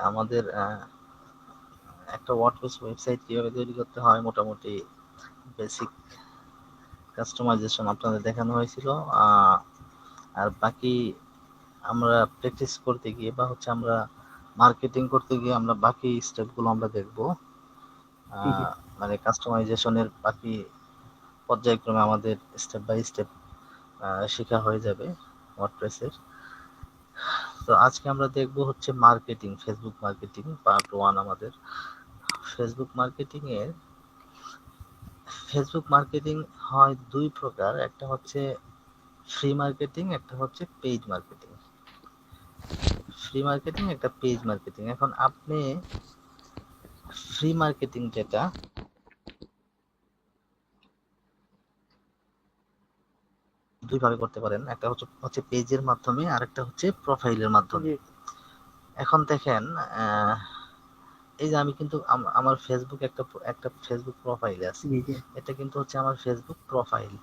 আমাদের একটা WordPress website কিভাবে তৈরি করতে হয় মোটামুটি বেসিক কাস্টমাইজেশন আপনাদের দেখানো হয়েছিল। আর বাকি আমরা প্র্যাকটিস করতে গিয়ে বা হচ্ছে আমরা মার্কেটিং করতে গিয়ে আমরা বাকি স্টেপগুলো আমরা দেখব। মানে কাস্টমাইজেশনের বাকি পর্যায়ক্রমে আমাদের স্টেপ বাই স্টেপ শেখা হয়ে যাবে ওয়ার্ডপ্রেসের। তো আজকে আমরা দেখব হচ্ছে মার্কেটিং, ফেসবুক মার্কেটিং পার্ট 1। আমাদের ফেসবুক মার্কেটিং হয় দুই প্রকার, একটা হচ্ছে ফ্রি মার্কেটিং, একটা হচ্ছে পেইড মার্কেটিং। ফ্রি মার্কেটিং, একটা পেইড মার্কেটিং। এখন আপনি ফ্রি মার্কেটিং যেটা দুইভাবে করতে পারেন, একটা হচ্ছে পেজের মাধ্যমে আর একটা হচ্ছে প্রোফাইলের মাধ্যমে। এখন দেখেন এই যে আমি কিন্তু আমার ফেসবুক একটা ফেসবুক প্রোফাইল আছে, এটা কিন্তু হচ্ছে আমার ফেসবুক প্রোফাইল।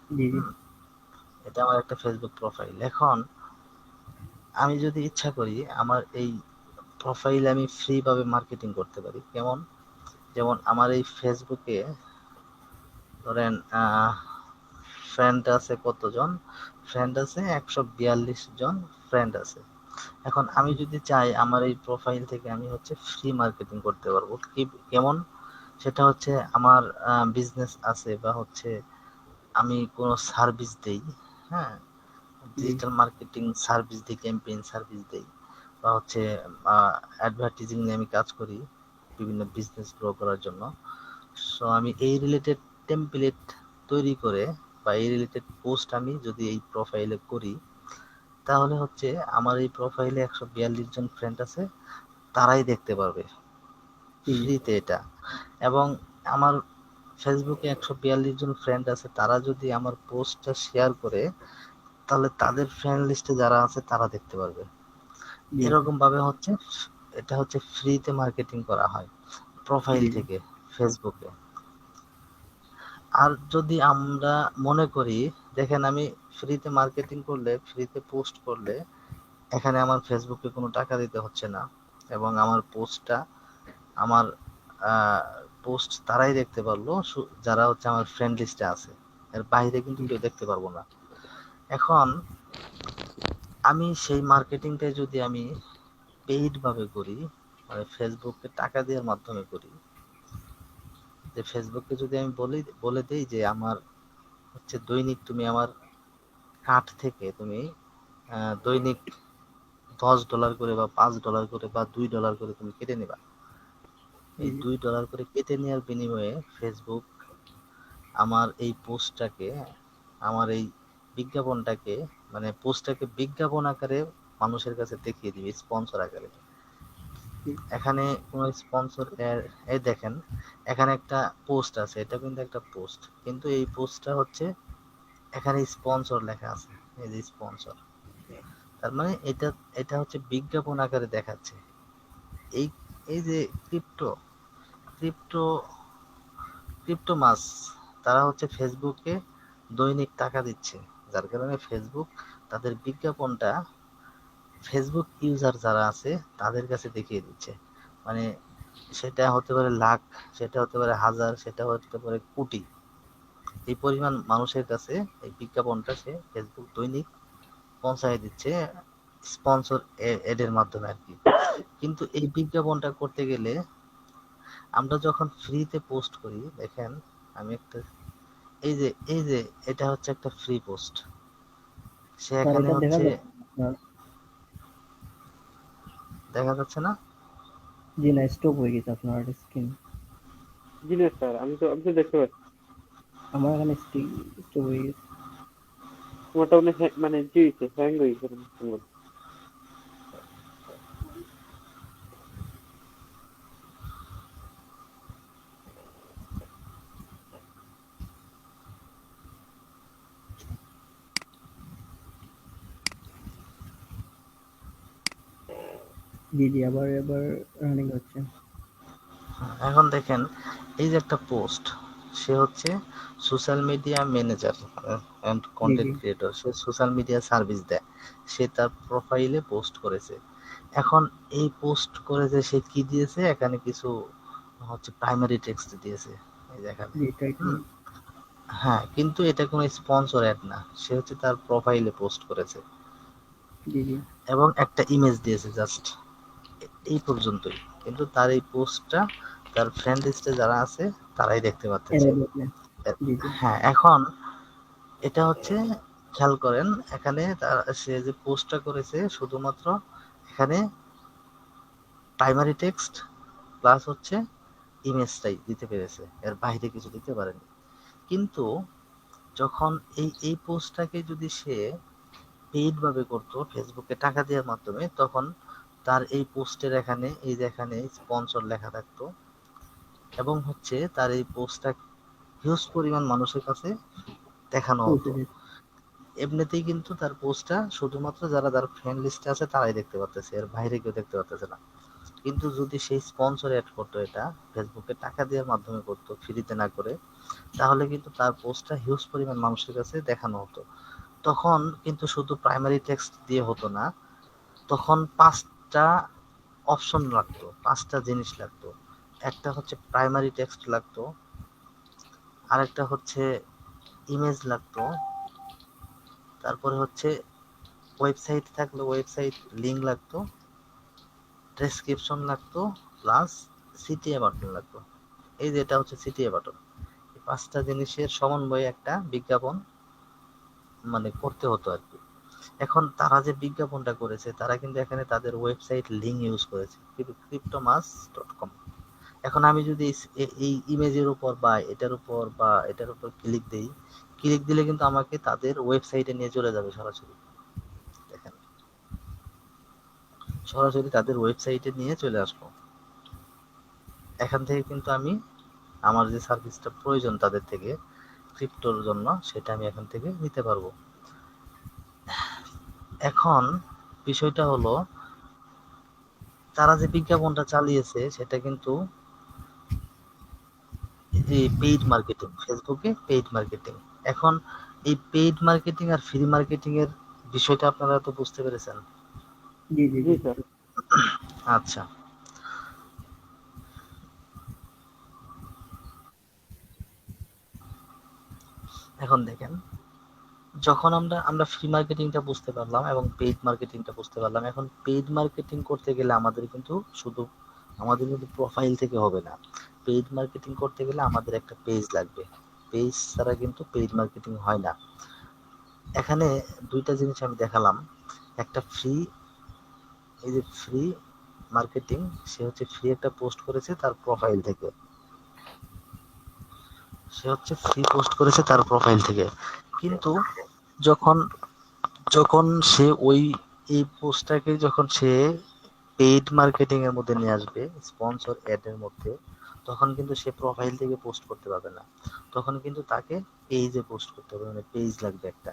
এটা আমার একটা ফেসবুক প্রোফাইল। এখন আমি যদি ইচ্ছা করি আমার এই প্রোফাইলে আমি ফ্রি ভাবে মার্কেটিং করতে পারি। কেমন? যেমন আমার এই ফেসবুকে ধরেন ফ্রেন্ড আছে কতজন? ফ্রেন্ড আছে 142 জন ফ্রেন্ড আছে। এখন আমি যদি চাই আমার এই প্রোফাইল থেকে আমি হচ্ছে ফ্রি মার্কেটিং করতে পারবো। কেমন? সেটা হচ্ছে আমার বিজনেস আছে বা হচ্ছে আমি কোনো সার্ভিস দেই, হ্যাঁ, ডিজিটাল মার্কেটিং সার্ভিস দিই, ক্যাম্পেইন সার্ভিস দেই, বা হচ্ছে অ্যাডভার্টাইজিং নিয়ে আমি কাজ করি বিভিন্ন বিজনেস গ্রো করার জন্য। সো আমি এই রিলেটেড টেমপ্লেট তৈরি করে বা এই রিলেটেড পোস্ট আমি যদি এই প্রোফাইলে করি, তাহলে হচ্ছে আমার এই প্রোফাইলে 142 জন ফ্রেন্ড আছে, তারাই দেখতে পারবে ফ্রিতে এটা। এবং আমার ফেসবুকে 142 জন ফ্রেন্ড আছে, তারা যদি আমার পোস্টটা শেয়ার করে তাহলে তাদের ফ্রেন্ড লিস্টে যারা আছে তারা দেখতে পারবে। এরকম ভাবে হচ্ছে এটা হচ্ছে ফ্রিতে মার্কেটিং করা হয় প্রোফাইল থেকে ফেসবুকে। আর যদি আমরা মনে করি, দেখেন আমি ফ্রিতে মার্কেটিং করলে, ফ্রিতে পোস্ট করলে এখানে আমার ফেসবুকে কোনো টাকা দিতে হচ্ছে না, এবং আমার পোস্টটা আমার পোস্ট তারাই দেখতে পারলো যারা হচ্ছে আমার ফ্রেন্ড লিস্টে আছে, এর বাইরে কিন্তু কেউ দেখতে পারবো না। এখন আমি সেই মার্কেটিংটা যদি আমি পেইড ভাবে করি, মানে ফেসবুককে টাকা দেওয়ার মাধ্যমে করি, যে ফেসবুককে যদি আমি বলে দেই যে আমার হচ্ছে দৈনিক তুমি আমার কার্ড থেকে তুমি দৈনিক $10 করে বা $5 করে বা $2 করে তুমি কেটে নিবা। এই $2 করে কেটে নেওয়ার বিনিময়ে ফেসবুক আমার এই পোস্টটাকে, আমার এই বিজ্ঞাপনটাকে, মানে পোস্টটাকে বিজ্ঞাপন আকারে মানুষের কাছে দেখিয়ে দিবে, স্পন্সর আকারে। এখানে কোন স্পন্সর, এই দেখেন এখানে একটা পোস্ট আছে, এটা কিন্তু একটা পোস্ট, কিন্তু এই পোস্টটা হচ্ছে এখানে স্পন্সর লেখা আছে, এই যে স্পন্সর। তার মানে এটা এটা হচ্ছে বিজ্ঞাপন আকারে দেখাচ্ছে। এই এই যে ক্রিপ্টো ক্রিপ্টো ক্রিপ্টো মাস, তারা হচ্ছে ফেসবুককে দৈনিক টাকা দিচ্ছে, যার কারণে ফেসবুক তাদের বিজ্ঞাপনটা ফেসবুক ইউজার যারা আছে তাদের কাছে দেখিয়ে দিচ্ছে। মানে সেটা হতে পারে লাখ, সেটা হতে পারে হাজার, সেটা হতে পারে কোটি, এই পরিমাণ মানুষের কাছে এই বিজ্ঞাপনটা সে ফেসবুক দৈনিক পৌঁছায় দিচ্ছে স্পন্সর এডের মাধ্যমে আর কি। কিন্তু এই বিজ্ঞাপনটা করতে গেলে আমরা যখন ফ্রিতে পোস্ট করি, দেখেন আমি একটা, এই যে এটা হচ্ছে একটা ফ্রি পোস্ট, সে এখানে হচ্ছে দেখা যাচ্ছে না। জি না, স্টপ হয়ে গেছে আপনার স্ক্রিন। জি না স্যার, আমি তো দেখতে পাচ্ছি। আমার এখানে স্টপ হয়ে গেছে। তোমারটা মানে কি হয়েছে, হ্যাং হয়ে গেছে তোমার। জি জি, আবার এবার রানিং হচ্ছে। এখন দেখেন এই যে একটা পোস্ট, সে হচ্ছে সোশ্যাল মিডিয়া ম্যানেজার এন্ড জি কন্টেন্ট জি ক্রিয়েটর, সে সোশ্যাল মিডিয়া সার্ভিস দেয়, সে তার প্রোফাইলে পোস্ট করেছে। এখন এই পোস্ট করে যে সে কি দিয়েছে, এখানে কিছু হচ্ছে প্রাইমারি টেক্সট দিয়েছে এই দেখেন। জি টাইটেল। হ্যাঁ, কিন্তু এটা কোনো স্পন্সর অ্যাড না, সে হচ্ছে তার প্রোফাইলে পোস্ট করেছে জি জি। এবং একটা ইমেজ দিয়েছে জাস্ট, এই পর্যন্তই। কিন্তু তার এই পোস্টটা তার ফ্রেন্ড লিস্টে যারা আছে তারাই দেখতে পাচ্ছে। এরা দেখলেন। জি জি। হ্যাঁ, এখন এটা হচ্ছে খেয়াল করেন, এখানে সে যে পোস্টটা করেছে শুধুমাত্র এখানে প্রাইমারি টেক্সট প্লাস হচ্ছে ইমেজটাই দিতে পেরেছে, এর বাইরে কিছু দিতে পারেনি। কিন্তু যখন এই পোস্টটাকে যদি সে পেইড ভাবে করতো ফেসবুকে টাকা দেওয়ার মাধ্যমে, তখন তার এই পোস্টের এখানে এই যে এখানে স্পন্সর লেখা থাকতো এবং হচ্ছে তার এই পোস্টটা হিউজ পরিমাণ মানুষের কাছে দেখানো পৌঁছে হতো। যেত। এমনিতেই কিন্তু তার পোস্টটা শুধুমাত্র যারা তার ফ্রেন্ড লিস্টে আছে তারাই দেখতে পারতেছে, এর বাইরে কেউ দেখতে পারতেছে না। কিন্তু যদি সেই স্পন্সর অ্যাড করতো, এটা ফেসবুকে টাকা দেওয়ার মাধ্যমে করতো ফ্রিতে না করে, তাহলে কিন্তু তার পোস্টটা হিউজ পরিমাণ মানুষের কাছে দেখানো হতো। তখন কিন্তু শুধু প্রাইমারি টেক্সট দিয়ে হতো না, তখন পাঁচটা অপশন লাগতো, পাঁচটা জিনিস লাগতো। একটা হচ্ছে প্রাইমারি টেক্সট লাগতো, আরেকটা হচ্ছে ইমেজ লাগতো, তারপরে হচ্ছে ওয়েবসাইট থাকলে ওয়েবসাইট লিংক লাগতো, ডেসক্রিপশন লাগতো, প্লাস সিটিএ বাটন লাগতো। এই যে এটা হচ্ছে সিটিএ বাটন। এই পাঁচটা জিনিসের সমন্বয়ে একটা বিজ্ঞাপন মানে করতে হতো আর কি। এখন তারা যে বিজ্ঞাপনটা করেছে, তারা কিন্তু এখানে তাদের ওয়েবসাইট লিংক ইউজ করেছে, cryptomass.com। এখন আমি যদি এই ইমেজের উপর বা এটার উপর বা এটার উপর ক্লিক দেই, ক্লিক দিলে কিন্তু আমাকে তাদের ওয়েবসাইটে নিয়ে চলে যাবে সরাসরি। দেখেন, সরাসরি তাদের ওয়েবসাইটে নিয়ে চলে আসবো। এখান থেকে কিন্তু আমি আমার যে সার্ভিসটা প্রয়োজন তাদের থেকে ক্রিপ্টোর জন্য, সেটা আমি এখান থেকে নিতে পারবো। এখন বিষয়টা হলো, তারা যে বিজ্ঞাপনটা চালিয়েছে সেটা কিন্তু এই পেইড মার্কেটিং, ফেসবুকে পেইড মার্কেটিং। এখন এই পেইড মার্কেটিং আর ফ্রি মার্কেটিং এর বিষয়টা আপনারা তো বুঝতে পেরেছেন। জি জি জি জি। স্যার। আচ্ছা, এখন দেখেন, যখন আমরা আমরা ফ্রি মার্কেটিংটা বুঝতে পারলাম এবং পেইড মার্কেটিংটা বুঝতে পারলাম, এখন পেইড মার্কেটিং করতে গেলে আমাদের কিন্তু শুধু আমাদের কিন্তু প্রোফাইল থেকে হবে না। পেইড মার্কেটিং করতে গেলে আমাদের একটা পেজ লাগবে, পেজ ছাড়া কিন্তু পেইড মার্কেটিং হয় না। এখানে দুইটা জিনিস আমি দেখালাম, একটা ফ্রি, এই যে ফ্রি মার্কেটিং, সে হচ্ছে ফ্রি একটা পোস্ট করেছে তার প্রোফাইল থেকে, সে হচ্ছে ফ্রি পোস্ট করেছে তার প্রোফাইল থেকে। কিন্তু যখন যখন সে ওই এই পোস্টটাকে যখন সে পেইড মার্কেটিং এর মধ্যে নিয়ে আসবে, স্পন্সর অ্যাড এর মধ্যে, তখন কিন্তু সে প্রোফাইল থেকে পোস্ট করতে পারবে না, তখন কিন্তু তাকে পেজে পোস্ট করতে হবে, মানে পেজ লাগবে একটা।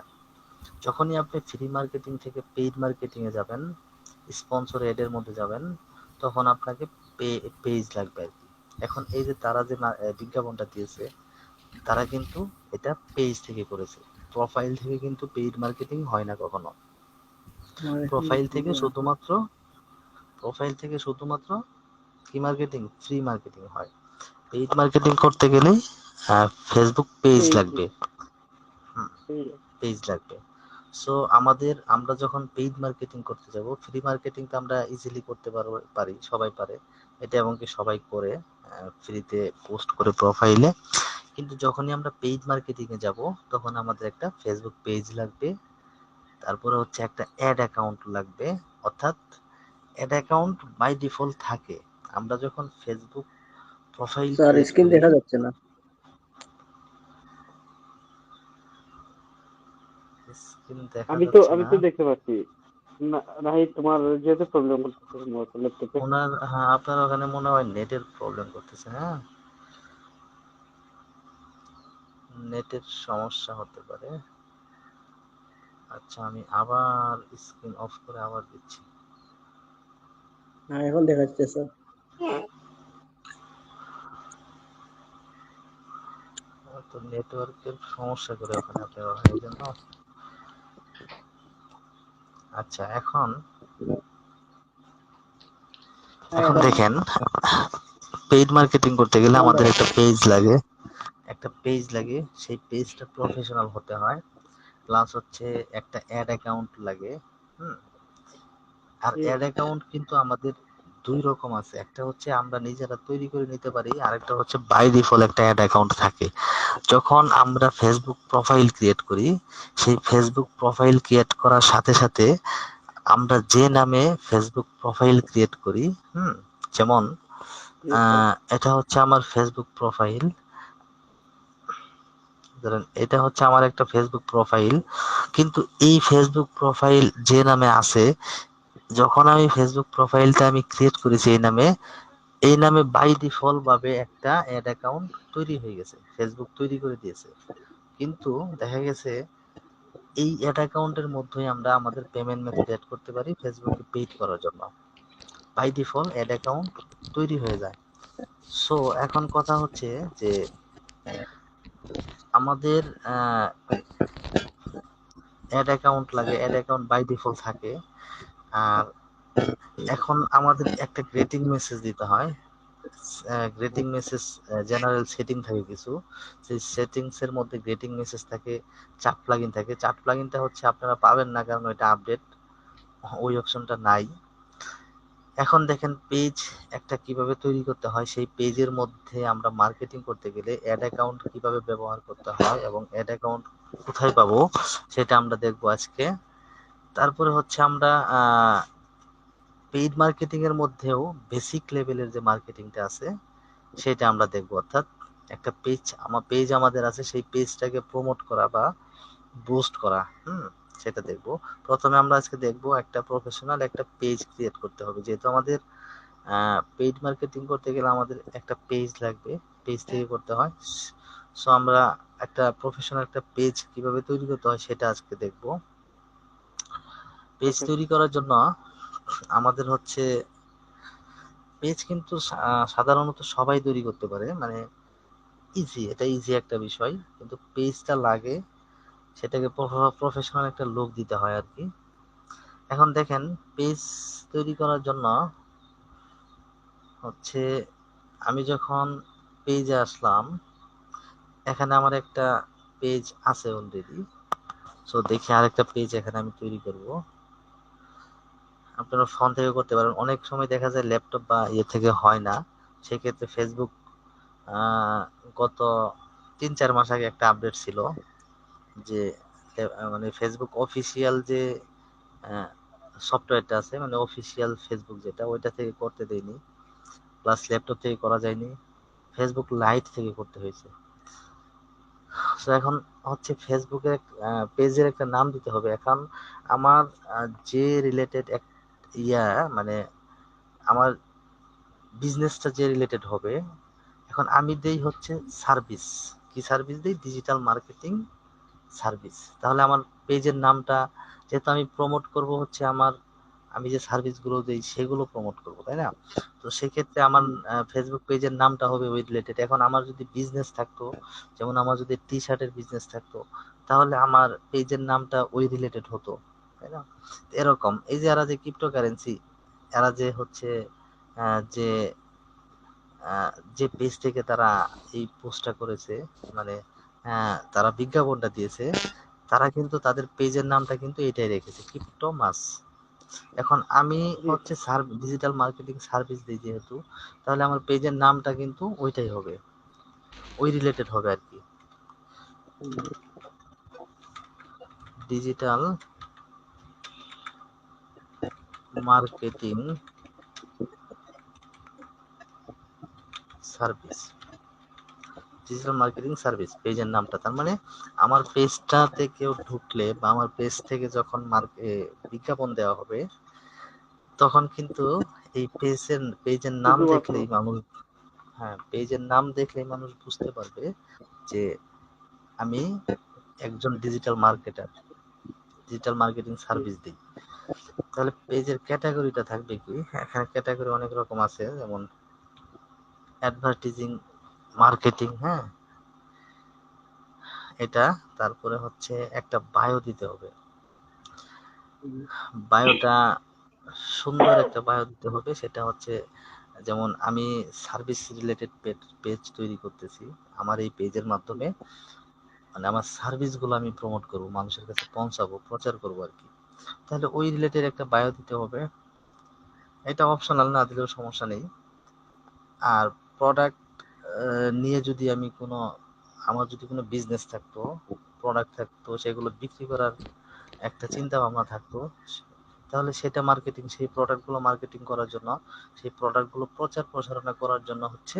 যখনই আপনি ফ্রি মার্কেটিং থেকে পেইড মার্কেটিং এ যাবেন, স্পন্সর অ্যাড এর মধ্যে যাবেন, তখন আপনাকে পেজ লাগবে আর কি। এখন এই যে তারা যে বিজ্ঞাপনটা দিয়েছে, তারা কিন্তু এটা পেজ থেকে করেছে, প্রোফাইল থেকে কিন্তু পেইড মার্কেটিং হয় না কখনো। আমার এখন প্রোফাইল বুঝতে থেকে পারলাম। শুধুমাত্র প্রোফাইল থেকে শুধুমাত্র কি মার্কেটিং, ফ্রি মার্কেটিং হয়। পেইড মার্কেটিং করতে গেলে ফেসবুক পেজ এই লাগবে, এই পেজ লাগবে। সো আমরা যখন পেইড মার্কেটিং করতে যাব, ফ্রি মার্কেটিং তো আমরা ইজিলি করতে পারি, সবাই পারে এটা, এবং কি সবাই করে ফ্রিতে পোস্ট করে প্রোফাইলে। কিন্তু যখনই আমরা পেইড মার্কেটিং এ যাব, তখন আমাদের একটা ফেসবুক পেজ লাগবে, তারপরে হচ্ছে একটা অ্যাড অ্যাকাউন্ট লাগবে। অর্থাৎ অ্যাড অ্যাকাউন্ট বাই ডিফল্ট থাকে, আমরা যখন Facebook profile sir create screen করি। দেখা যাচ্ছে না। স্ক্রিন দেখা আমি যাচ্ছে না? তো দেখতে পাচ্ছি না। নাহিদ, তোমার যেহেতু প্রবলেম করতেছে ল্যাপটপে। ওনার, হ্যাঁ, আপনার ওখানে মনে হয় নেটের প্রবলেম করতেছে। হ্যাঁ, নেটের সমস্যা হতে পারে। আচ্ছা, আমি আবার স্ক্রিন অফ করে আবার দিচ্ছি। হ্যাঁ এখন দেখা যাচ্ছে স্যার। তো নেটওয়ার্কের সমস্যা করে ওখানে আপনার এই জন্য। আচ্ছা, এখন হ্যাঁ এখন বলেন। দেখেন, পেইড মার্কেটিং করতে গেলে হ্যাঁ আমাদের ভাই। একটা পেজ লাগে, একটা পেজ লাগে, সেই পেজটা প্রফেশনাল হতে হয়, প্লাস হচ্ছে একটা অ্যাড অ্যাকাউন্ট লাগে। হুম। আর জি। অ্যাড অ্যাকাউন্ট কিন্তু আমাদের দুই রকম আছে, একটা হচ্ছে আমরা নিজেরা তৈরি করে নিতে পারি, আরেকটা হচ্ছে বাই ডিফল্ট একটা অ্যাড অ্যাকাউন্ট থাকে। যখন আমরা ফেসবুক প্রোফাইল ক্রিয়েট করি, সেই ফেসবুক প্রোফাইল ক্রিয়েট করার সাথে সাথে আমরা যে নামে ফেসবুক প্রোফাইল ক্রিয়েট করি, হুম, যেমন জি ভাই। এটা হচ্ছে আমার ফেসবুক প্রোফাইল, ধরেন এটা হচ্ছে আমার একটা ফেসবুক প্রোফাইল, কিন্তু এই ফেসবুক প্রোফাইল যে নামে আছে, যখন আমি ফেসবুক প্রোফাইলটা আমি ক্রিয়েট করেছি এই নামে বাই ডিফল্ট ভাবে একটা অ্যাড অ্যাকাউন্ট তৈরি হয়ে গেছে, ফেসবুক তৈরি করে দিয়েছে। কিন্তু দেখা গেছে এই অ্যাড অ্যাকাউন্টের মধ্যেই আমরা আমাদের পেমেন্ট মেথড এড করতে পারি ফেসবুকে পেইড করার জন্য। বাই ডিফল্ট অ্যাড অ্যাকাউন্ট তৈরি হয়ে যায়। সো এখন কথা হচ্ছে যে আমাদের অ্যাড অ্যাকাউন্ট লাগে, অ্যাড অ্যাকাউন্ট বাই ডিফল্ট থাকে। আর এখন আমাদের একটা গ্রেটিং মেসেজ দিতে হয়, গ্রেটিং মেসেজ জেনারেল সেটিং থাকে কিছু, সেই সেটিংস এর মধ্যে গ্রেটিং মেসেজ থাকে, চার্ট প্লাগইন থাকে। চার্ট প্লাগইনটা হচ্ছে আপনারা পাবেন না, কারণ এটা আপডেট, ওই অপশনটা নাই। এখন দেখেন পেজ একটা কিভাবে তৈরি করতে হয়, সেই পেজের মধ্যে আমরা মার্কেটিং করতে গেলে অ্যাড অ্যাকাউন্ট কিভাবে ব্যবহার করতে হয় এবং অ্যাড অ্যাকাউন্ট কোথায় পাবো সেটা আমরা দেখবো আজকে। তারপরে হচ্ছে আমরা পেইড মার্কেটিং এর মধ্যেও বেসিক লেভেলের যে মার্কেটিংটা আছে সেটা আমরা দেখবো, অর্থাৎ একটা পেজ আমাদের আছে, সেই পেজটাকে প্রমোট করা বা বুস্ট করা, হুম, সেটা দেখবো। প্রথমে আমরা আজকে দেখবো একটা প্রফেশনাল একটা পেজ ক্রিয়েট করতে হবে, যেহেতু আমাদের পেইড মার্কেটিং করতে গেলে আমাদের একটা পেজ লাগবে, পেজ থেকে করতে হয়। সো আমরা একটা প্রফেশনাল একটা পেজ কিভাবে তৈরি করতে হয় সেটা আজকে দেখবো। Page okay. তৈরি করার জন্য আমাদের হচ্ছে, পেজ কিন্তু সাধারণত সবাই তৈরি করতে পারে, মানে ইজি, এটা ইজি একটা বিষয়, কিন্তু পেজটা লাগে, সেটাকে প্রফেশনাল একটা লুক দিতে হয় আর কি। এখন দেখেন, পেজ তৈরি করার জন্য হচ্ছে আমি যখন পেজে আসলাম, এখানে আমার একটা পেজ আছে অলরেডি। সো দেখি আরেকটা পেজ এখানে আমি তৈরি করব। আপনারা ফোন থেকে করতে পারেন, অনেক সময় দেখা যায় ল্যাপটপ বা ইয়ে থেকে হয় না, সেক্ষেত্রে ফেসবুক আহ, গত 3-4 মাস আগে একটা আপডেট ছিল যে মানে ফেসবুক অফিসিয়াল যে সফটওয়্যারটা আছে, মানে অফিসিয়াল ফেসবুক যেটা, ওইটা থেকে করতে দেয়নি, প্লাস ল্যাপটপ থেকে করা যায়নি, ফেসবুক লাইট থেকে করতে হয়েছে। তো এখন হচ্ছে ফেসবুকের পেজের একটা নাম দিতে হবে। এখন আমার যে রিলেটেড ইয়া মানে আমার বিজনেসটা যে রিলেটেড হবে, এখন আমি দেই হচ্ছে সার্ভিস। কি সার্ভিস দেই? Digital marketing service. তাহলে আমার পেজের নামটা, যেহেতু আমি প্রমোট করব হচ্ছে আমার, আমি যে সার্ভিসগুলো দিই সেগুলো প্রমোট করব, তাই না? তো সেক্ষেত্রে আমার ফেসবুক পেজের নামটা হবে ওই রিলেটেড। এখন আমার যদি বিজনেস থাকতো, যেমন আমার যদি টি শার্টের বিজনেস থাকতো, তাহলে আমার পেজের নামটা ওই রিলেটেড হতো, তাই না? এরকম এই যে এরা যে ক্রিপ্টোকারেন্সি, এরা যে হচ্ছে যে যে পেজ থেকে তারা এই পোস্টটা করেছে, মানে তারা বিজ্ঞাপনটা দিয়েছে, তারা কিন্তু তাদের পেজের নামটা কিন্তু এটাই রেখেছে, ক্রিপ্টো মাস। এখন আমি জি। হচ্ছে ডিজিটাল মার্কেটিং সার্ভিস দিই যেহেতু, তাহলে আমার পেজের নামটা কিন্তু ওইটাই হবে, ওই রিলেটেড হবে আর কি, digital marketing service. Digital marketing service পেজের নামটা, তার মানে আমার পেজটাতে কেউ ঢুকলে বা আমার পেজ থেকে যখন বিজ্ঞাপন দেওয়া হবে, তখন কিন্তু এই পেজের নাম শুধুমাত্র। দেখলেই মানুষ, হ্যাঁ, পেজের নাম দেখলেই মানুষ বুঝতে পারবে যে আমি একজন ডিজিটাল মার্কেটার, ডিজিটাল মার্কেটিং জি। সার্ভিস দিই। তাহলে পেজের ক্যাটাগরিটা থাকবে কি? এখানে ক্যাটাগরি অনেক রকম আছে, যেমন অ্যাডভার্টাইজিং মার্কেটিং, হ্যাঁ, এটা। তারপরে হচ্ছে একটা বায়ো দিতে হবে, বায়োটা সুন্দর একটা বায়ো দিতে হবে। সেটা হচ্ছে যেমন আমি সার্ভিস রিলেটেড পেজ তৈরি করতেছি। আমার এই পেজের মাধ্যমে মানে আমার সার্ভিস গুলো আমি প্রমোট করব, মানুষের কাছে পৌঁছাবো, প্রচার করব আর কি। তাহলে ওই রিলেটেড একটা বায়ো দিতে হবে। এটা অপশনাল, না দিলেও সমস্যা নেই। আর প্রোডাক্ট নিয়ে যদি আমি কোনো, আমার যদি কোনো বিজনেস থাকতো, প্রোডাক্ট থাকতো, সেগুলো বিক্রি করার একটা চিন্তা ভাবনা থাকতো, তাহলে সেটা মার্কেটিং, সেই প্রোডাক্টগুলো মার্কেটিং করার জন্য, সেই প্রোডাক্টগুলো প্রচার প্রসারণা করার জন্য হচ্ছে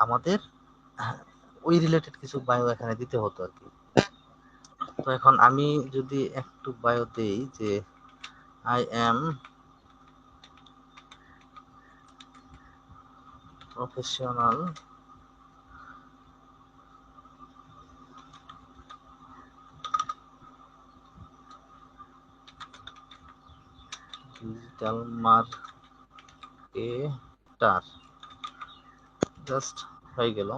আমাদের ওই রিলেটেড কিছু বায়ো এখানে দিতে হতো আর কি। তো এখন আমি যদি একটু বায়ো দেই যে I am professional digital marketer, just হয়ে গেল।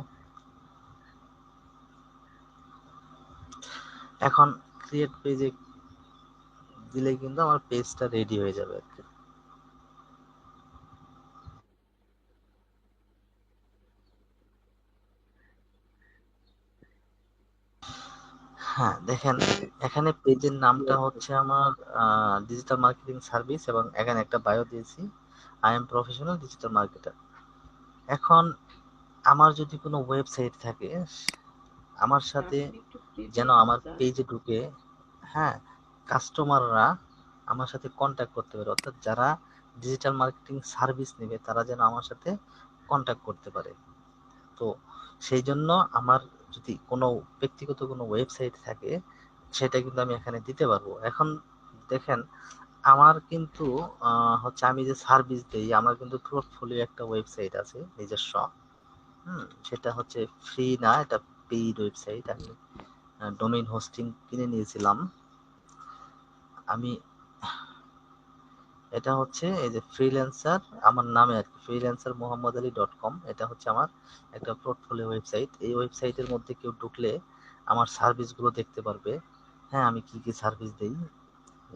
এখন ক্রিয়েট পেজে দিলে কিন্তু আমার পেজটা রেডি হয়ে যাবে আর কি। হ্যাঁ দেখেন, এখানে পেজের নামটা হচ্ছে আমার ডিজিটাল মার্কেটিং সার্ভিস, এবং এখানে একটা বায়ো দিয়েছি, I am professional digital marketer. এখন আমার যদি কোনো ওয়েবসাইট থাকে, আমার সাথে যেন আমার পেজে ঢুকে, হ্যাঁ, কাস্টমাররা আমার সাথে কন্ট্যাক্ট করতে পারে, অর্থাৎ যারা ডিজিটাল মার্কেটিং সার্ভিস নেবে তারা যেন আমার সাথে কন্ট্যাক্ট করতে পারে। তো সেই জন্য আমার যদি কোনো ব্যক্তিগত কোনো ওয়েবসাইট থাকে, সেটা কিন্তু আমি এখানে দিতে পারবো। এখন দেখেন, আমার কিন্তু হচ্ছে আমি যে সার্ভিস দিই, আমার কিন্তু পোর্টফোলিও একটা ওয়েবসাইট আছে নিজস্ব। সেটা হচ্ছে ফ্রি না, এটা পেইড ওয়েবসাইট। আমি ডোমেইন হোস্টিং কিনে নিয়েছিলাম। আমি এটা হচ্ছে এই যে ফ্রিল্যান্সার, আমার নামে আর কি, ফ্রিল্যান্সার মোহাম্মদ আলী .com। এটা হচ্ছে আমার একটা পোর্টফোলিও ওয়েবসাইট। এই ওয়েবসাইটের মধ্যে কেউ ঢুকলে আমার সার্ভিসগুলো দেখতে পারবে। হ্যাঁ, আমি কি কি সার্ভিস দেই,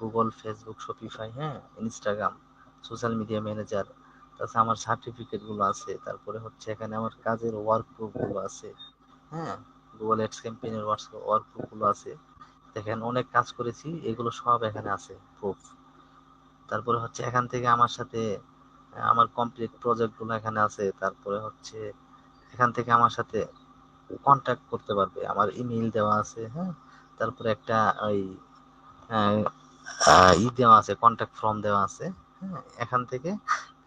গুগল, ফেসবুক, শপিফাই, হ্যাঁ, ইনস্টাগ্রাম, সোশ্যাল মিডিয়া ম্যানেজার, তাছাড়া আমার সার্টিফিকেট গুলো আছে, তারপরে হচ্ছে এখানে আমার কাজের ওয়ার্ক প্রুফ গুলো আছে, হ্যাঁ, গুগল অ্যাডস ক্যাম্পেইনের ওয়ার্ক প্রুফ গুলো আছে। দেখেন অনেক কাজ করেছি, এগুলো সব এখানে আছে প্রুফ। তারপরে হচ্ছে এখান থেকে আমার সাথে আমার কমপ্লিট প্রজেক্ট গুলো এখানে আছে। তারপরে হচ্ছে এখান থেকে আমার সাথে কন্ট্যাক্ট করতে পারবে, আমার ইমেইল দেওয়া আছে, হ্যাঁ। তারপরে একটা ওই আহ, দেওয়া আছে, কন্ট্যাক্ট ফর্ম দেওয়া আছে, হ্যাঁ। এখান থেকে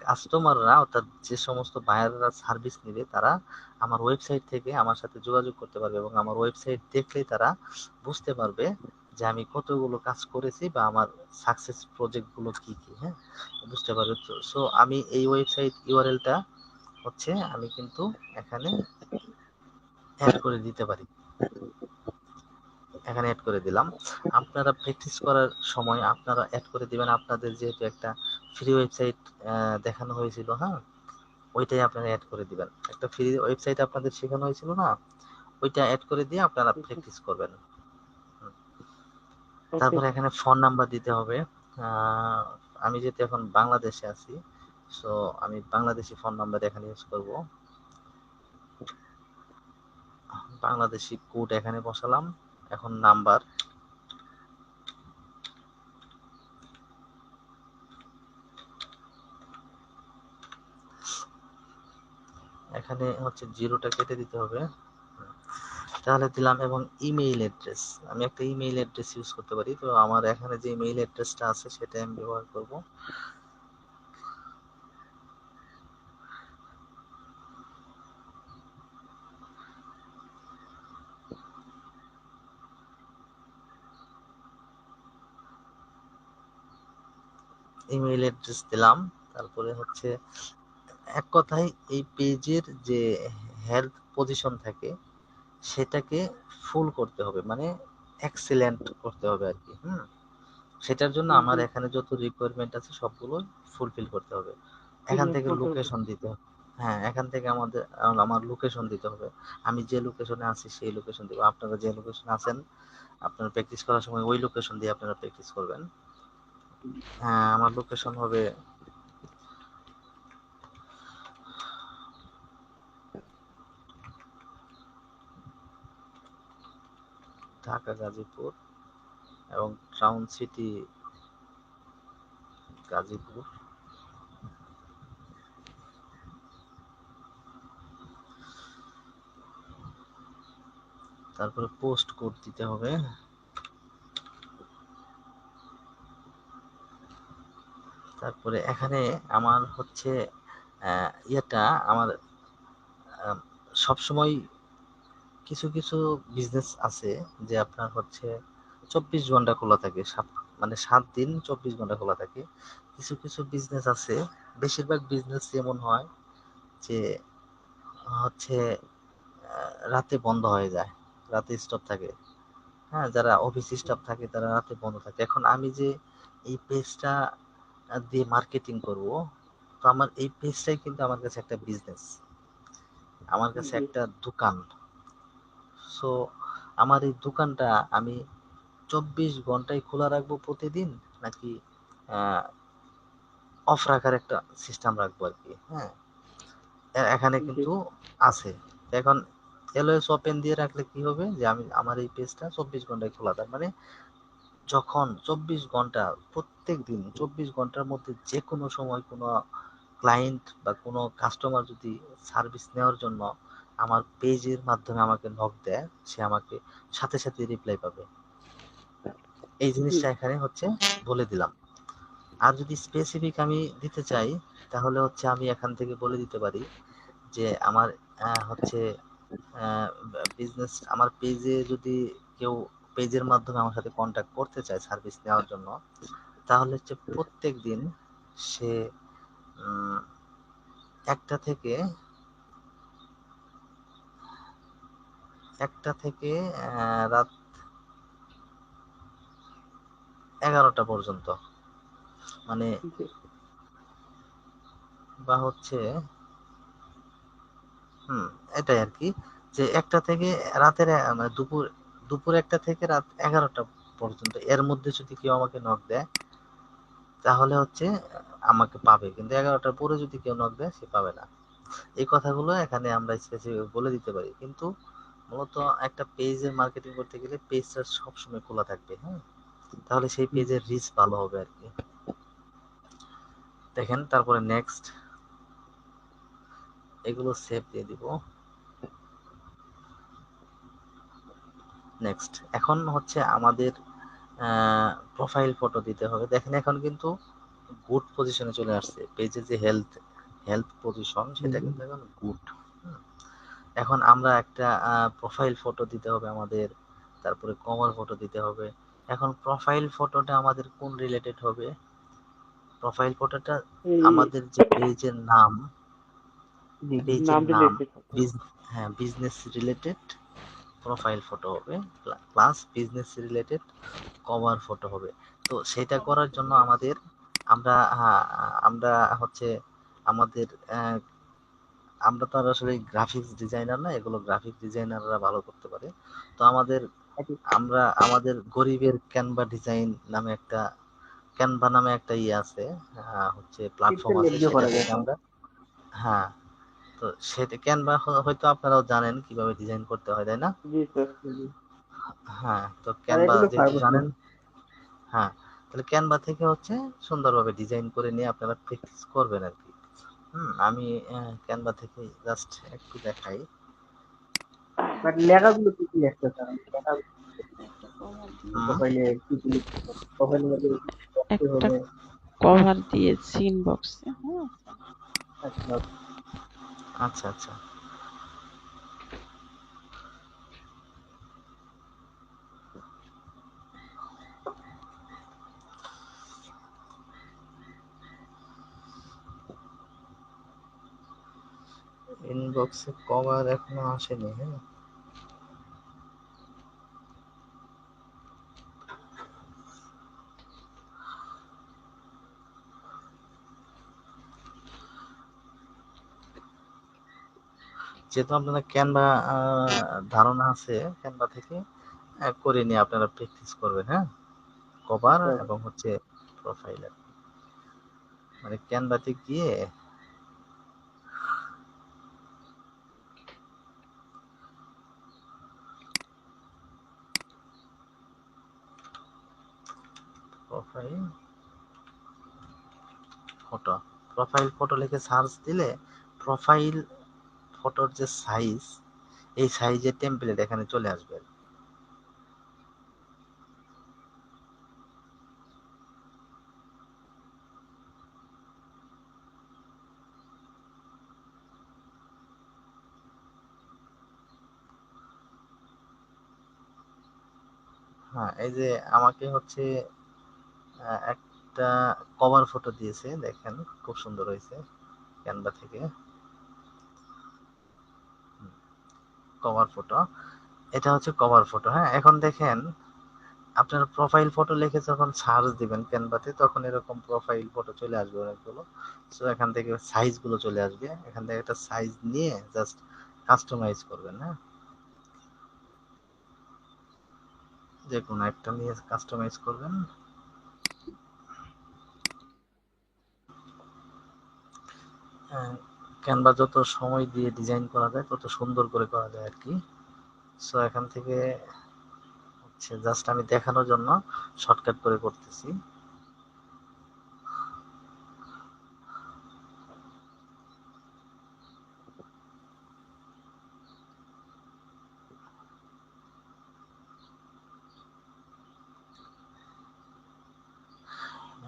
কাস্টমাররা, অর্থাৎ যে সমস্ত বায়াররা সার্ভিস নেবে, তারা আমার ওয়েবসাইট থেকে আমার সাথে যোগাযোগ করতে পারবে, এবং আমার ওয়েবসাইট দেখলেই তারা বুঝতে পারবে যে আমি কতগুলো কাজ করেছি বা আমার সাকসেস প্রজেক্ট গুলো কি কি, হ্যাঁ, বুঝতে পারবে। সো আমি এই ওয়েবসাইট ইউআরএলটা হচ্ছে আমি কিন্তু এখানে অ্যাড করে দিতে পারি। এখানে অ্যাড করে দিলাম। আপনারা প্র্যাকটিস করার সময় আপনারা অ্যাড করে দিবেন, আপনাদের যেহেতু একটা ফ্রি ওয়েবসাইট দেখানো হয়েছিল, হ্যাঁ, ওইটাই আপনারা অ্যাড করে দিবেন। একটা ফ্রি ওয়েবসাইট আপনাদের শেখানো হয়েছিল না, ওইটা অ্যাড করে দিয়ে আপনারা প্র্যাকটিস করবেন। ওকে। তারপরে এখানে ফোন নাম্বার দিতে হবে। আমি যেহেতু এখন বাংলাদেশে আছি, সো আমি বাংলাদেশি ফোন নাম্বার এখানে ইউজ করব। বাংলাদেশি কোড এখানে বসালাম। এখন নাম্বার, এখানে হচ্ছে জিরোটা কেটে দিতে হবে, তাহলে দিলাম। এবং ইমেইল অ্যাড্রেস, আমি একটা ইমেইল অ্যাড্রেস ইউজ করতে পারি। তো আমার এখানে যে ইমেইল অ্যাড্রেসটা আছে সেটা আমি ব্যবহার করব। ইমেইল অ্যাড্রেস দিলাম। তারপরে হচ্ছে এক কথায় এই পেজের যে হেলথ পজিশন থাকে সেটাকে ফুল করতে হবে, মানে এক্সিলেন্ট করতে হবে আর কি। সেটার জন্য হুম আমার হুম। এখানে যত রিকোয়ারমেন্ট আছে সবগুলো ফুলফিল করতে হবে। এখান ক্লিয়ার থেকে করতে হবে। লোকেশন দিতে হবে। হ্যাঁ, এখান থেকে আমার লোকেশন দিতে হবে। আমি যে লোকেশনে আছি সেই লোকেশন দিব। আপনারা যে লোকেশনে আছেন, আপনারা প্র্যাকটিস করার সময় ওই লোকেশন দিয়ে আপনারা প্র্যাকটিস করবেন। হ্যাঁ, আমার লোকেশন হবে ঢাকা গাজীপুর এবং টাউন সিটি গাজীপুর। তারপরে পোস্ট কোড দিতে হবে। তারপরে এখানে আমার হচ্ছে ইয়েটা আমার সবসময় কিছু কিছু বিজনেস আছে যে আপনার হচ্ছে 24 ঘন্টা খোলা থাকে, মানে 7 দিন 24 ঘন্টা খোলা থাকে। কিছু কিছু বিজনেস আছে, বেশিরভাগ বিজনেস এমন হয় যে হচ্ছে রাতে বন্ধ হয়ে যায়, রাতে স্টপ থাকে। হ্যাঁ, যারা অফিস স্টাফ থাকে তারা রাতে বন্ধ থাকে। এখন আমি যে এই পেজটা দিয়ে মার্কেটিং করব, তো আমার এই পেজটাই কিন্তু আমার কাছে একটা বিজনেস, আমার কাছে জি। একটা দোকান। সো আমার এই দোকানটা আমি 24 ঘন্টাই খোলা রাখবো প্রতিদিন, নাকি অফ রাখার একটা সিস্টেম রাখবো আর কি। হ্যাঁ, এখানে জি। কিন্তু আছে। এখন এলওএস ওপেন দিয়ে রাখলে কি হবে যে আমি আমার এই পেজটা 24 ঘন্টায় খোলা, তার মানে যখন 24 ঘন্টা, প্রত্যেক দিন 24 ঘন্টার মধ্যে যে কোনো সময় কোনো ক্লায়েন্ট বা কোনো কাস্টমার যদি সার্ভিস নেওয়ার জন্য আমার পেজের মাধ্যমে আমাকে নক দেয়, সে আমাকে সাথে সাথে রিপ্লাই পাবে। এই জি। জিনিসটা এখানে হচ্ছে বলে দিলাম। আর যদি স্পেসিফিক আমি দিতে চাই, তাহলে হচ্ছে আমি এখান থেকে বলে দিতে পারি যে আমার হচ্ছে বিজনেস, আমার পেজে যদি কেউ পেজের মাধ্যমে আমার সাথে কন্ট্যাক্ট করতে চায় সার্ভিস নেওয়ার জন্য, তাহলে হচ্ছে প্রত্যেক দিন সে উম, একটা থেকে রাত 11টা পর্যন্ত, মানে জি। বা হচ্ছে এটাই আর কি, যে একটা থেকে রাতের মানে দুপুর দুপুর 1টা থেকে রাত 11টা পর্যন্ত এর মধ্যে যদি কেউ আমাকে নক দেয়, তাহলে হচ্ছে আমাকে পাবে, কিন্তু 11টার পরে যদি কেউ নক দেয় সে পাবে না। এই কথাগুলো এখানে আমরা স্পেসিফিক বলে দিতে পারি, কিন্তু মূলত একটা পেজের মার্কেটিং করতে গেলে পেজটা সবসময় খোলা থাকবে। হ্যাঁ, তাহলে সেই পেজের রিচ ভালো হবে আর কি। দেখেন, তারপরে নেক্সট, এগুলো সেভ দিয়ে দিব। নেক্সট, এখন হচ্ছে আমাদের প্রোফাইল ফটো দিতে হবে। দেখেন এখন কিন্তু গুড পজিশনে চলে আসছে, পেজে যে হেলথ হেলথ পজিশন সেটা কিন্তু এখন গুড। এখন আমরা একটা প্রোফাইল ফটো দিতে হবে আমাদের, তারপরে কভার ফটো দিতে হবে। এখন প্রোফাইল ফটোটা আমাদের কোন রিলেটেড হবে? প্রোফাইল ফটোটা এই আমাদের যে পেজের নাম, পেজের নাম নাম রিলেটেড হবে। হ্যাঁ, বিজনেস রিলেটেড প্রোফাইল ফটো হবে, plus business related cover photo হবে। তো সেটা করার জন্য আমাদের আমরা আমরা হচ্ছে আমাদের আমরা তো আর আসলে গ্রাফিক্স ডিজাইনার না, এগুলো গ্রাফিক ডিজাইনাররা ভালো করতে পারে। তো আমরা আমাদের গরিবের ক্যানভা নামে একটা ইয়ে আছে, হচ্ছে প্ল্যাটফর্ম পিক্সেল লেপ আছে, দিয়ে সেটা করা যায়। থেকে আমরা, হ্যাঁ, তো সেটা ক্যানভা হয়তো আপনারাও জানেন কিভাবে ডিজাইন করতে হয়, তাই না? জি স্যার। হ্যাঁ, তো আর ক্যানভা এগুলো যেহেতু পারবো না। জানেন, হ্যাঁ, তাহলে ক্যানভা থেকে হচ্ছে সুন্দরভাবে ডিজাইন করে নিয়ে আপনারা প্র্যাকটিস করবেন আর কি। আমি ক্যানভা থেকে জাস্ট একটু দেখাই। বাট লেখাগুলো কি কি লিখতে স্যার? লেখাগুলো একটা কভার হুম, দিয়েছি, প্রোফাইলে কি কি লিখতে হবে? প্রোফাইলের মধ্যে লিখতে একটা হবে। কভার দিয়েছি ইনবক্সে। হ্যাঁ, আচ্ছা, আচ্ছা আচ্ছা, ইনবক্সে কভার এখনো আসেনি। হ্যাঁ, যেহেতু আপনারা ক্যানভা ধারণা আছে, ক্যানভা থেকে করে নিয়ে আপনারা প্র্যাকটিস করবেন। হ্যাঁ, কভার আচ্ছা, এবং হচ্ছে প্রোফাইল আর কি। মানে ক্যানভাতে গিয়ে প্রোফাইল ফটো, প্রোফাইল ফটো লিখে সার্চ দিলে প্রোফাইল ফটোর যে সাইজ, এই সাইজের টেমপ্লেট এখানে চলে আসবে। হ্যাঁ, এই যে আমাকে হচ্ছে একটা কভার ফটো দিয়েছে, দেখেন খুব সুন্দর হয়েছে ক্যানভা থেকে। কভার ফটো, এটা হচ্ছে কভার ফটো। হ্যাঁ, এখন দেখেন আপনার প্রোফাইল ফটো লিখে যখন সার্চ দিবেন ক্যানভাতে, তখন এরকম প্রোফাইল ফটো চলে আসবে অনেকগুলো। সো এখান থেকে সাইজ গুলো চলে আসবে, এখান থেকে একটা সাইজ নিয়ে জাস্ট কাস্টমাইজ করবেন। হ্যাঁ, যে কোনো একটা নিয়ে কাস্টমাইজ করবেন। ক্যানভা যত সময় দিয়ে ডিজাইন করা যায় তত সুন্দর করে করা যায় আর কি। সো এখান থেকে হচ্ছে জাস্ট আমি দেখানোর জন্য শর্টকাট করে করতেছি।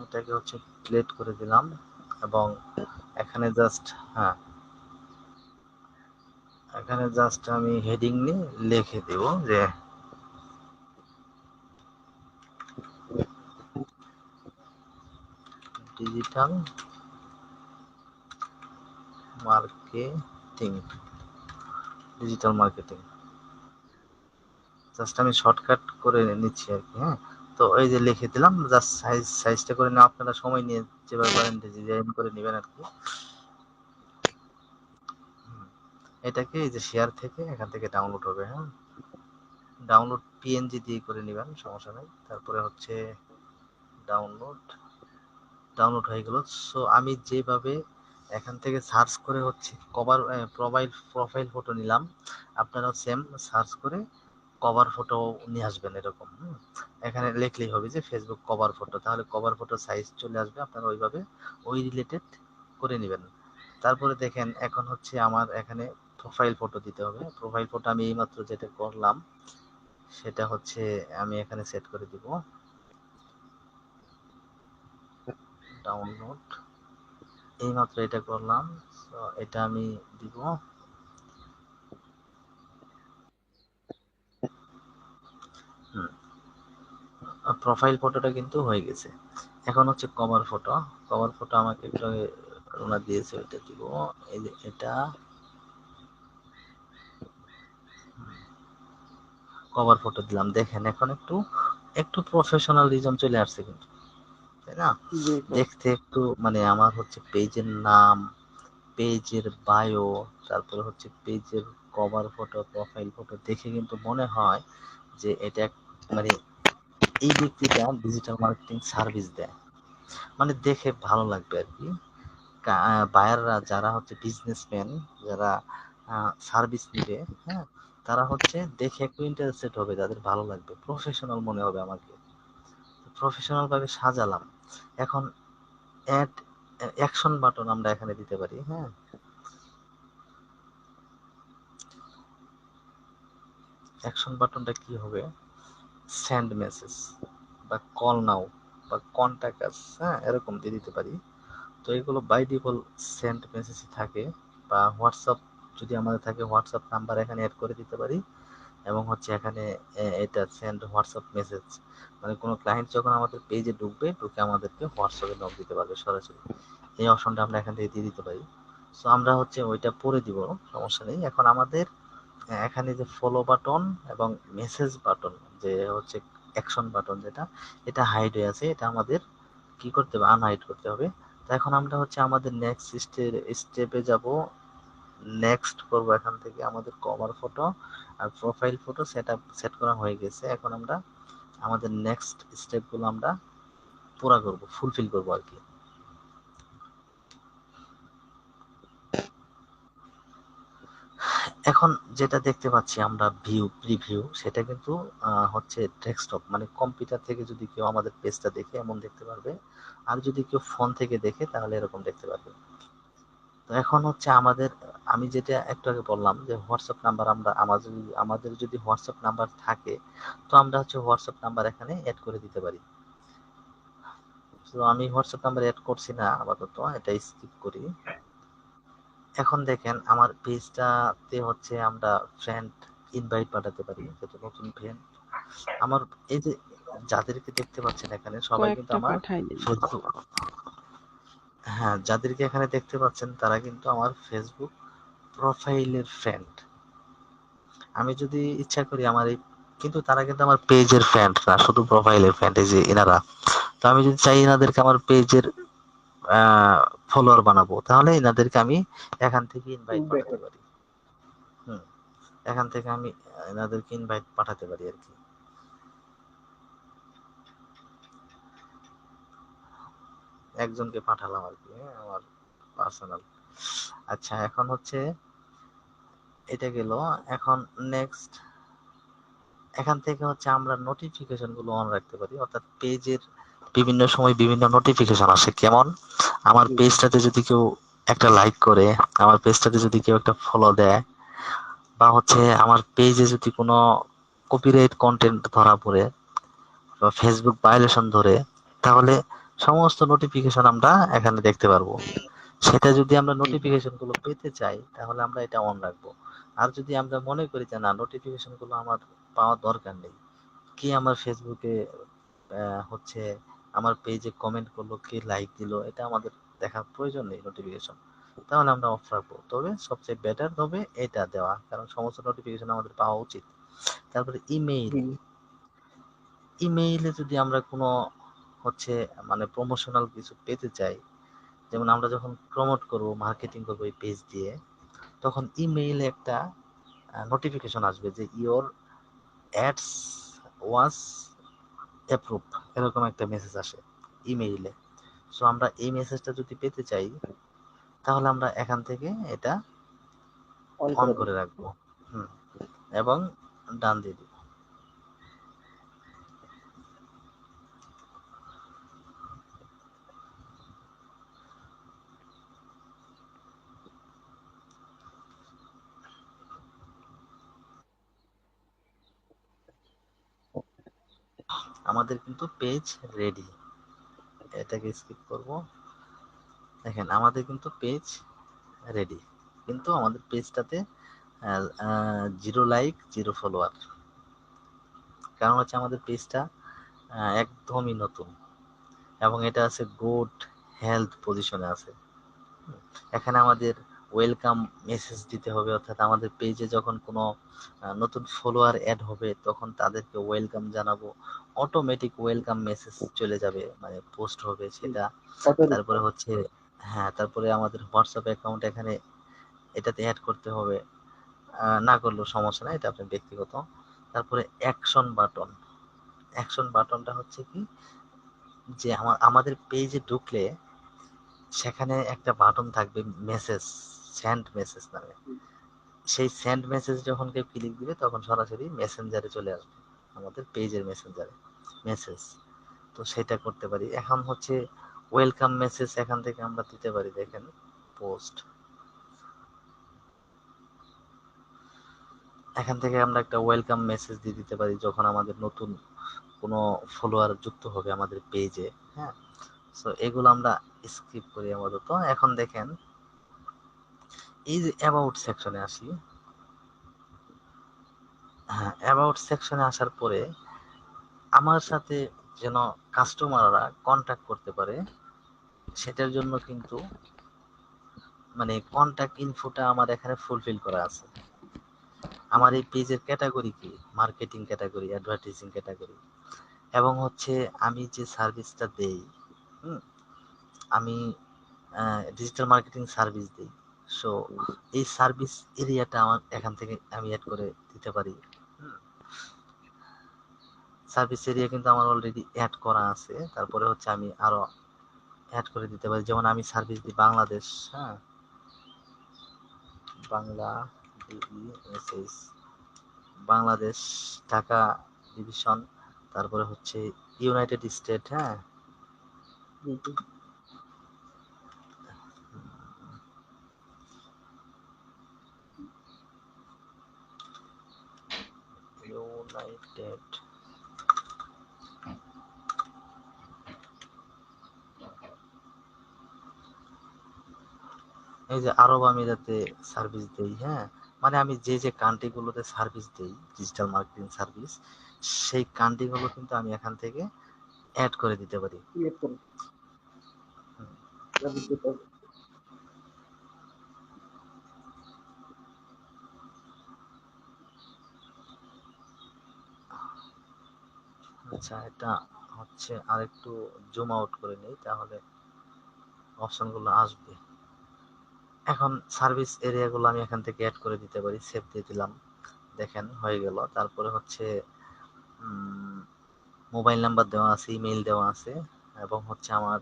এটাকে হচ্ছে প্লেট করে দিলাম এবং এখানে জাস্ট, হ্যাঁ, এখানে জাস্ট আমি হেডিং নিয়ে লিখে দেব যে digital marketing, digital marketing. Just আমি শর্টকাট করে নিচ্ছি আর কি। হ্যাঁ, তো এই যে লিখে দিলাম, জাস্ট সাইজটা করে নেওয়া, আপনারা সময় নিয়ে যেভাবে পারেন ডিজাইন করে নেবেন আর কি। এটাকে এই যে শেয়ার থেকে এখান থেকে ডাউনলোড হবে। হ্যাঁ, ডাউনলোড পিএনজি দিয়ে করে নেবেন, সমস্যা নেই। তারপরে হচ্ছে ডাউনলোড, ডাউনলোড হয়ে গেল। সো আমি যেভাবে এখান থেকে সার্চ করে হচ্ছে কভার প্রোফাইল ফটো নিলাম, আপনারাও সেম সার্চ করে কভার ফটো নিয়ে আসবেন এরকম। এখানে লিখলেই হবে যে ফেসবুক কভার ফটো, তাহলে কভার ফটো সাইজ চলে আসবে। আপনারা ওইভাবে ওই রিলেটেড করে নেবেন। তারপরে দেখেন এখন হচ্ছে আমার এখানে প্রোফাইল ফটো দিতে হবে। প্রোফাইল ফটো আমি এইমাত্র যেটা করলাম সেটা হচ্ছে আমি এখানে সেট করে দিব। ডাউনলোড, এইমাত্র এটা করলাম। তো এটা আমি দিব। প্রোফাইল ফটোটা কিন্তু হয়ে গেছে। এখন হচ্ছে কভার ফটো। কভার ফটো আমাকে একটু ওনার দিয়েছে, ওইটা দিব। এই যে এটা কভার ফটো দিলাম, দেখেন এখন একটু একটু প্রফেশনালিজম চলে আসছে কিন্তু, তাই না? জি স্যার। দেখতে একটু মানে আমার হচ্ছে পেজের নাম, পেজের বায়ো, তারপরে হচ্ছে পেজের কভার ফটো, প্রোফাইল ফটো দেখে কিন্তু মনে হয় যে এটা মানে এই ব্যক্তিটা ডিজিটাল মার্কেটিং সার্ভিস দেয়, মানে দেখে ভালো লাগবে আর কি। বায়াররা যারা হচ্ছে বিজনেসম্যান, যারা সার্ভিস নিবে, হ্যাঁ, তারা হচ্ছে দেখে একটু ইন্টারেস্টেড হবে, তাদের ভালো লাগবে, প্রফেশনাল মনে হবে আমাকে। প্রফেশনাল ভাবে সাজালাম। এখন অ্যাড অ্যাকশন বাটন আমরা এখানে দিতে পারি। হ্যাঁ, অ্যাকশন বাটনটা কি হবে? সেন্ড মেসেজ বা কল নাও বা কন্টাক্ট আস, হ্যাঁ, এরকম দিয়ে দিতে পারি। তো এগুলো বাই ডিফল্ট সেন্ড মেসেজ থাকে, বা হোয়াটসঅ্যাপ যদি আমাদের থাকে হোয়াটসঅ্যাপ নাম্বার এখানে অ্যাড করে দিতে পারি। এবং হচ্ছে এখানে এটা সেন্ড হোয়াটসঅ্যাপ মেসেজ, মানে কোনো ক্লায়েন্ট যখন আমাদের পেজে ঢুকবে, ঢুকে আমাদেরকে হোয়াটসঅ্যাপে নক দিতে পারবে সরাসরি। এই অপশনটা আমরা এখান থেকে দিয়ে দিতে পারি। সো আমরা হচ্ছে ওইটা পরে দিব, সমস্যা নেই। এখন আমাদের এখানে যে ফলো বাটন এবং মেসেজ বাটন, যে হচ্ছে অ্যাকশন বাটন যেটা, এটা হাইড হয়ে আছে, এটা আমাদের কি করতে হবে? আনহাইড করতে হবে। তো এখন আমরা হচ্ছে আমাদের নেক্সট স্টেপে যাব। নেক্সট করব, এখান থেকে আমাদের কভার ফটো আর প্রোফাইল ফটো সেট করা হয়ে গেছে। এখন আমরা আমাদের নেক্সট স্টেপগুলো আমরা পুরা করব, ফুলফিল করব আর কি। এখন যেটা দেখতে পাচ্ছি আমরা ভিউ প্রিভিউ, সেটা কিন্তু হচ্ছে ডেস্কটপ, মানে কম্পিউটার থেকে যদি কেউ আমাদের পেজটা দেখে এমন দেখতে পারবে, আর যদি কেউ ফোন থেকে দেখে তাহলে এরকম দেখতে পারবে। তো এখন হচ্ছে আমাদের, আমি যেটা একটু আগে বললাম যে হোয়াটসঅ্যাপ নাম্বার, আমরা আমাদের যদি হোয়াটসঅ্যাপ নাম্বার থাকে, তো আমরা হচ্ছে হোয়াটসঅ্যাপ নাম্বার এখানে অ্যাড করে দিতে পারি। তো আমি হোয়াটসঅ্যাপ নাম্বার অ্যাড করছি না আপাতত, এটা স্কিপ করি। এখন দেখেন আমার পেজটাতে হচ্ছে আমরা ফ্রেন্ড ইনভাইট পাঠাতে পারি, যত নতুন ফ্রেন্ড আমার, এই যে যাদেরকে দেখতে পাচ্ছেন এখানে সবাই কিন্তু কয়েকটা আমার পাঠাই দিন। ফেসবুক, হ্যাঁ যাদেরকে এখানে দেখতে পাচ্ছেন তারা কিন্তু আমার ফেসবুক প্রোফাইলের ফ্রেন্ড। আমি যদি ইচ্ছা করি আমার এই, কিন্তু তারা কিন্তু আমার পেজের ফ্রেন্ড না, শুধু প্রোফাইলের ফ্রেন্ড, এই যে এনারা। তো আমি যদি চাই এনাদেরকে আমার পেজের ফলোয়ার বানাবো, তাহলে এনাদেরকে আমি এখান থেকে ইনভাইট পাঠাতে পারি। হুম, এখান থেকে আমি এনাদেরকে ইনভাইট পাঠাতে পারি আর কি। একজনকে পাঠালাম আর কি, হ্যাঁ, আমার পার্সোনাল। আচ্ছা এখন হচ্ছে এটা গেল। এখন নেক্সট, এখান থেকে হচ্ছে আমরা নোটিফিকেশন গুলো অন রাখতে পারি, অর্থাৎ পেজের বিভিন্ন সময় বিভিন্ন নোটিফিকেশন আসে। কেমন, আমার পেজটাতে যদি কেউ একটা লাইক করে, আমার পেজটাতে যদি কেউ একটা ফলো দেয়, বা হচ্ছে আমার পেজে যদি কোনো কপিরাইট কন্টেন্ট ধরা পড়ে বা ফেসবুক ভায়োলেশন ধরে, তাহলে সমস্ত নোটিফিকেশন আমরা এখানে দেখতে পারবো। সেটা যদি আমরা নোটিফিকেশন গুলো পেতে চাই তাহলে আমরা এটা অন রাখবো। আর যদি আমরা মনে করি যে না, নোটিফিকেশন গুলো আমার পাওয়ার দরকার নেই, কে আমার ফেসবুকে হচ্ছে আমার পেজে কমেন্ট করলো, কে লাইক দিল, এটা আমাদের দেখার প্রয়োজন নেই নোটিফিকেশন, তাহলে আমরা অফ রাখবো। তবে সবচেয়ে বেটার হবে এটা দেওয়া, কারণ সমস্ত নোটিফিকেশন আমাদের পাওয়া উচিত। তারপরে ইমেইল, ইমেইলে যদি আমরা কোনো হচ্ছে মানে প্রমোশনাল কিছু পেতে চাই, যেমন আমরা যখন প্রমোট করব, মার্কেটিং করবো এই পেজ দিয়ে, তখন ইমেইলে একটা নোটিফিকেশন আসবে যে ইওর অ্যাডস ওয়াজ অ্যাপ্রুভ, এরকম একটা মেসেজ আসে ইমেইলে। সো আমরা এই মেসেজটা যদি পেতে চাই, তাহলে আমরা এখান থেকে এটা অন করে রাখবো। হুম, এবং ডান দিয়ে দিব। আমাদের কিন্তু পেজ রেডি, এটাকে স্কিপ করব। দেখেন আমাদের কিন্তু পেজ রেডি, কিন্তু আমাদের পেজটাতে 0 লাইক 0 ফলোয়ার, কারণ হচ্ছে আমাদের পেজটা একদমই নতুন, এবং এটা আছে গুড হেলথ পজিশনে আছে। এখানে আমাদের ওয়েলকাম মেসেজ দিতে হবে, অর্থাৎ আমাদের পেজে যখন কোনো নতুন ফলোয়ার অ্যাড হবে তখন তাদেরকে ওয়েলকাম জানাবো, অটোমেটিক ওয়েলকাম মেসেজ চলে যাবে, মানে পোস্ট হবে সেটা। তারপরে হচ্ছে, হ্যাঁ তারপরে আমাদের হোয়াটসঅ্যাপ অ্যাকাউন্ট এখানে এটাতে অ্যাড করতে হবে, না করলেও সমস্যা নাই, এটা আপনার ব্যক্তিগত। তারপরে অ্যাকশন বাটন, অ্যাকশন বাটনটা হচ্ছে কি, যে আমাদের পেজে ঢুকলে সেখানে একটা বাটন থাকবে মেসেজ, সেন্ড মেসেজ নামে। সেই সেন্ড মেসেজ যখন কেউ ক্লিক দিবে তখন সরাসরি মেসেঞ্জারে চলে আসবে, আমাদের পেজের মেসেঞ্জারে মেসেজ। তো সেটা করতে পারি। এখন হচ্ছে ওয়েলকাম মেসেজ এখান থেকে আমরা দিতে পারি, দেখেন পোস্ট, এখান থেকে আমরা একটা ওয়েলকাম মেসেজ দিয়ে দিতে পারি যখন আমাদের নতুন কোনো ফলোয়ার যুক্ত হবে আমাদের পেজে। হ্যাঁ, সো এগুলো আমরা স্কিপ করি আপাতত। এখন দেখেন এই যে অ্যাবাউট সেকশনে আসি। হ্যাঁ, অ্যাবাউট সেকশনে আসার পরে আমার সাথে যেন কাস্টমাররা কন্ট্যাক্ট করতে পারে, সেটার জন্য কিন্তু মানে কন্ট্যাক্ট ইনফোটা আমার এখানে ফুলফিল করা আছে। আমার এই পেজের ক্যাটাগরি কি, মার্কেটিং ক্যাটাগরি, অ্যাডভার্টাইজিং ক্যাটাগরি, এবং হচ্ছে আমি যে সার্ভিসটা দেই, হুম, আমি ডিজিটাল মার্কেটিং সার্ভিস দিই। সো এই সার্ভিস এরিয়াটা আমার এখান থেকে আমি অ্যাড করে দিতে পারি। সার্ভিস এরিয়া কিন্তু আমার অলরেডি অ্যাড করা আছে। তারপরে হচ্ছে আমি আরো অ্যাড করে দিতে পারি। যেমন আমি সার্ভিস দিই বাংলাদেশ, হ্যাঁ, বাংলা DESS, বাংলাদেশ, ঢাকা ডিভিশন, তারপরে হচ্ছে ইউনাইটেড স্টেট, হ্যাঁ, জি জি ইউনাইটেড, এই যে আরব আমিরাতে সার্ভিস দেই, হ্যাঁ, মানে আমি যে যে কান্ট্রি গুলোতে সার্ভিস দেই, ডিজিটাল মার্কেটিং সার্ভিস, সেই কান্ট্রি গুলো কিন্তু আমি এখান থেকে অ্যাড করে দিতে পারি। সিলেক্ট করুন সার্ভিস দিতে হবে। আচ্ছা, এটা হচ্ছে আরেকটু জুম আউট করে নিই, তাহলে অপশনগুলো আসবে। এখন সার্ভিস এরিয়াগুলো আমি এখান থেকে অ্যাড করে দিতে পারি, সেভ দিয়ে দিলাম, দেখেন হয়ে গেল। তারপরে হচ্ছে মোবাইল নাম্বার দেওয়া আছে, ইমেইল দেওয়া আছে, এবং হচ্ছে আমার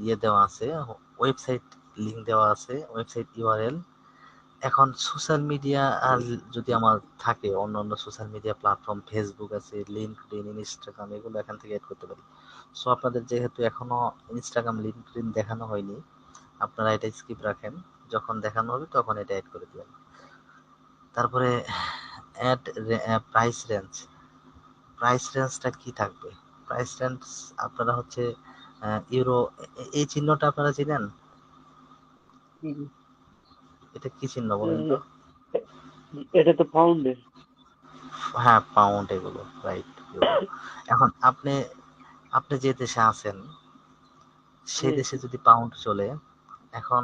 ইয়ে দেওয়া আছে, ওয়েবসাইট লিংক দেওয়া আছে, ওয়েবসাইট ইউআরএল। এখন সোশ্যাল মিডিয়া আর যদি আমার থাকে, অন্য অন্য সোশ্যাল মিডিয়া প্ল্যাটফর্ম, ফেসবুক আছে, লিঙ্কডইন, ইনস্টাগ্রাম, এগুলো এখান থেকে অ্যাড করতে পারি। সো আপনাদের যেহেতু এখনো ইনস্টাগ্রাম, লিঙ্কডইন দেখানো হয়নি, আপনারা এটা স্কিপ রাখেন, যখন দেখানো হবে তখন এটা অ্যাড করে দিবেন। তারপরে অ্যাড প্রাইস রেঞ্জ, প্রাইস রেঞ্জটা কি থাকবে? প্রাইস রেঞ্জ আপনারা হচ্ছে ইউরো, এই চিহ্নটা আপনারা চিনেন? জি জি এটা কি চিহ্ন বলেন উম, তো? এটা তো পাউন্ডে। হ্যাঁ, পাউন্ড, এগুলো রাইট, ইউরো। এখন আপনি আপনি যে দেশে আছেন, সেই দেশে যদি পাউন্ড চলে, এখন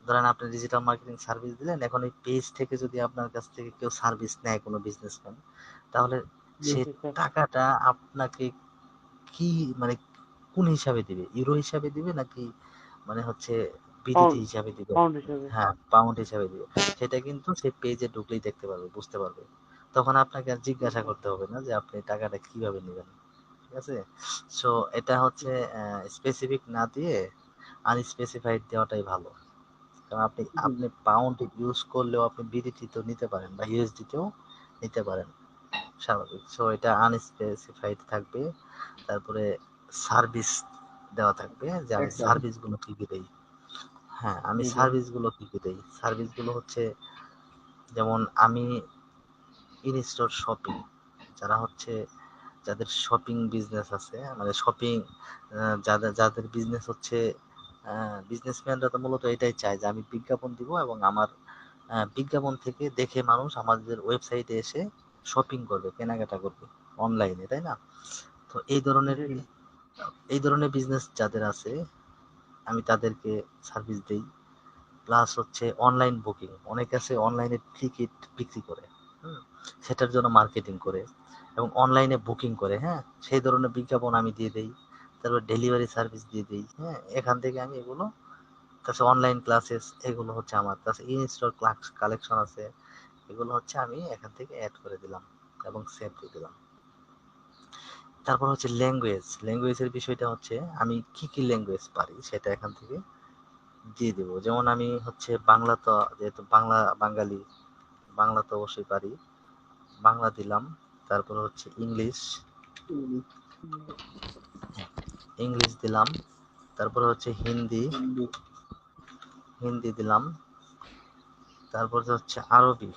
ধরেন আপনি ডিজিটাল মার্কেটিং সার্ভিস দিলেন, এখন এই পেজ থেকে যদি আপনার কাছ থেকে কেউ সার্ভিস নেয়, কোনো বিজনেসম্যান, তাহলে জি সে টাকাটা আপনাকে কি, মানে কোন হিসাবে দিবে? ইউরো হিসাবে দিবে নাকি মানে হচ্ছে বিডিটি পাউন্ড, হিসাবে দিবে? পাউন্ড হিসাবে। হ্যাঁ, পাউন্ড হিসাবে দিবে। সেটা কিন্তু সে পেজে ঢুকলেই দেখতে পারবে, বুঝতে পারবে। তখন আপনাকে আর জিজ্ঞাসা করতে হবে না যে আপনি টাকাটা কিভাবে নেবেন। ঠিক আছে? সো এটা হচ্ছে স্পেসিফিক না দিয়ে আনস্পেসিফাইড দেওয়াটাই ভালো। কারণ আপনি জি আপনি পাউন্ড ইউজ করলেও আপনি বিডিটি তো নিতে পারেন, বা ইউএসডি তেও নিতে পারেন, স্বাভাবিক। সো এটা আনস্পেসিফাইড থাকবে। তারপরে সার্ভিস দেওয়া থাকবে যে আমি একদম সার্ভিস গুলো কি কি দেই। হ্যাঁ, আমি জি জি সার্ভিস গুলো কি কি দেই, সার্ভিস গুলো হচ্ছে যেমন আমি ইনস্টোর শপিং, যারা হচ্ছে, যাদের শপিং বিজনেস আছে, মানে শপিং, যাদের যাদের বিজনেস হচ্ছে, বিজনেসম্যানরা তো মূলত এটাই চায় যে আমি বিজ্ঞাপন দিব, এবং আমার বিজ্ঞাপন থেকে দেখে মানুষ আমাদের ওয়েবসাইটে এসে শপিং করবে, কেনাকাটা করবে অনলাইনে, তাই না? তো জি জি এই ধরনের বিজনেস যাদের আছে, আমি তাদেরকে সার্ভিস দেই। প্লাস হচ্ছে অনলাইন বুকিং, অনেকে আছে অনলাইনে টিকিট বিক্রি করে, হুম, সেটার জন্য মার্কেটিং করে এবং অনলাইনে বুকিং করে, হ্যাঁ, সেই ধরনের বিজ্ঞাপন আমি দিয়ে দেই। তারপর ডেলিভারি সার্ভিস দিয়ে দেই, হ্যাঁ, এখান থেকে আমি এগুলো, কাছে অনলাইন ক্লাসেস, এগুলো হচ্ছে আমার কাছে ইন স্টোর ক্লাস কালেকশন আছে, এগুলো হচ্ছে আমি এখান থেকে অ্যাড করে দিলাম এবং সেভ দিয়ে দিলাম। তারপর হচ্ছে ল্যাঙ্গুয়েজ, ল্যাঙ্গুয়েজের বিষয়টা হচ্ছে আমি কি কি ল্যাঙ্গুয়েজ পারি সেটা এখান থেকে দিয়ে দেবো। যেমন আমি হচ্ছে বাংলা, তো যেহেতু বাঙালি, বাংলা তো অবশ্যই পারি, বাংলা দিলাম। তারপর হচ্ছে ইংলিশ, ইংলিশ দিলাম। তারপর হচ্ছে হিন্দি, হিন্দি হিন্দি দিলাম। তারপর হচ্ছে আরবি।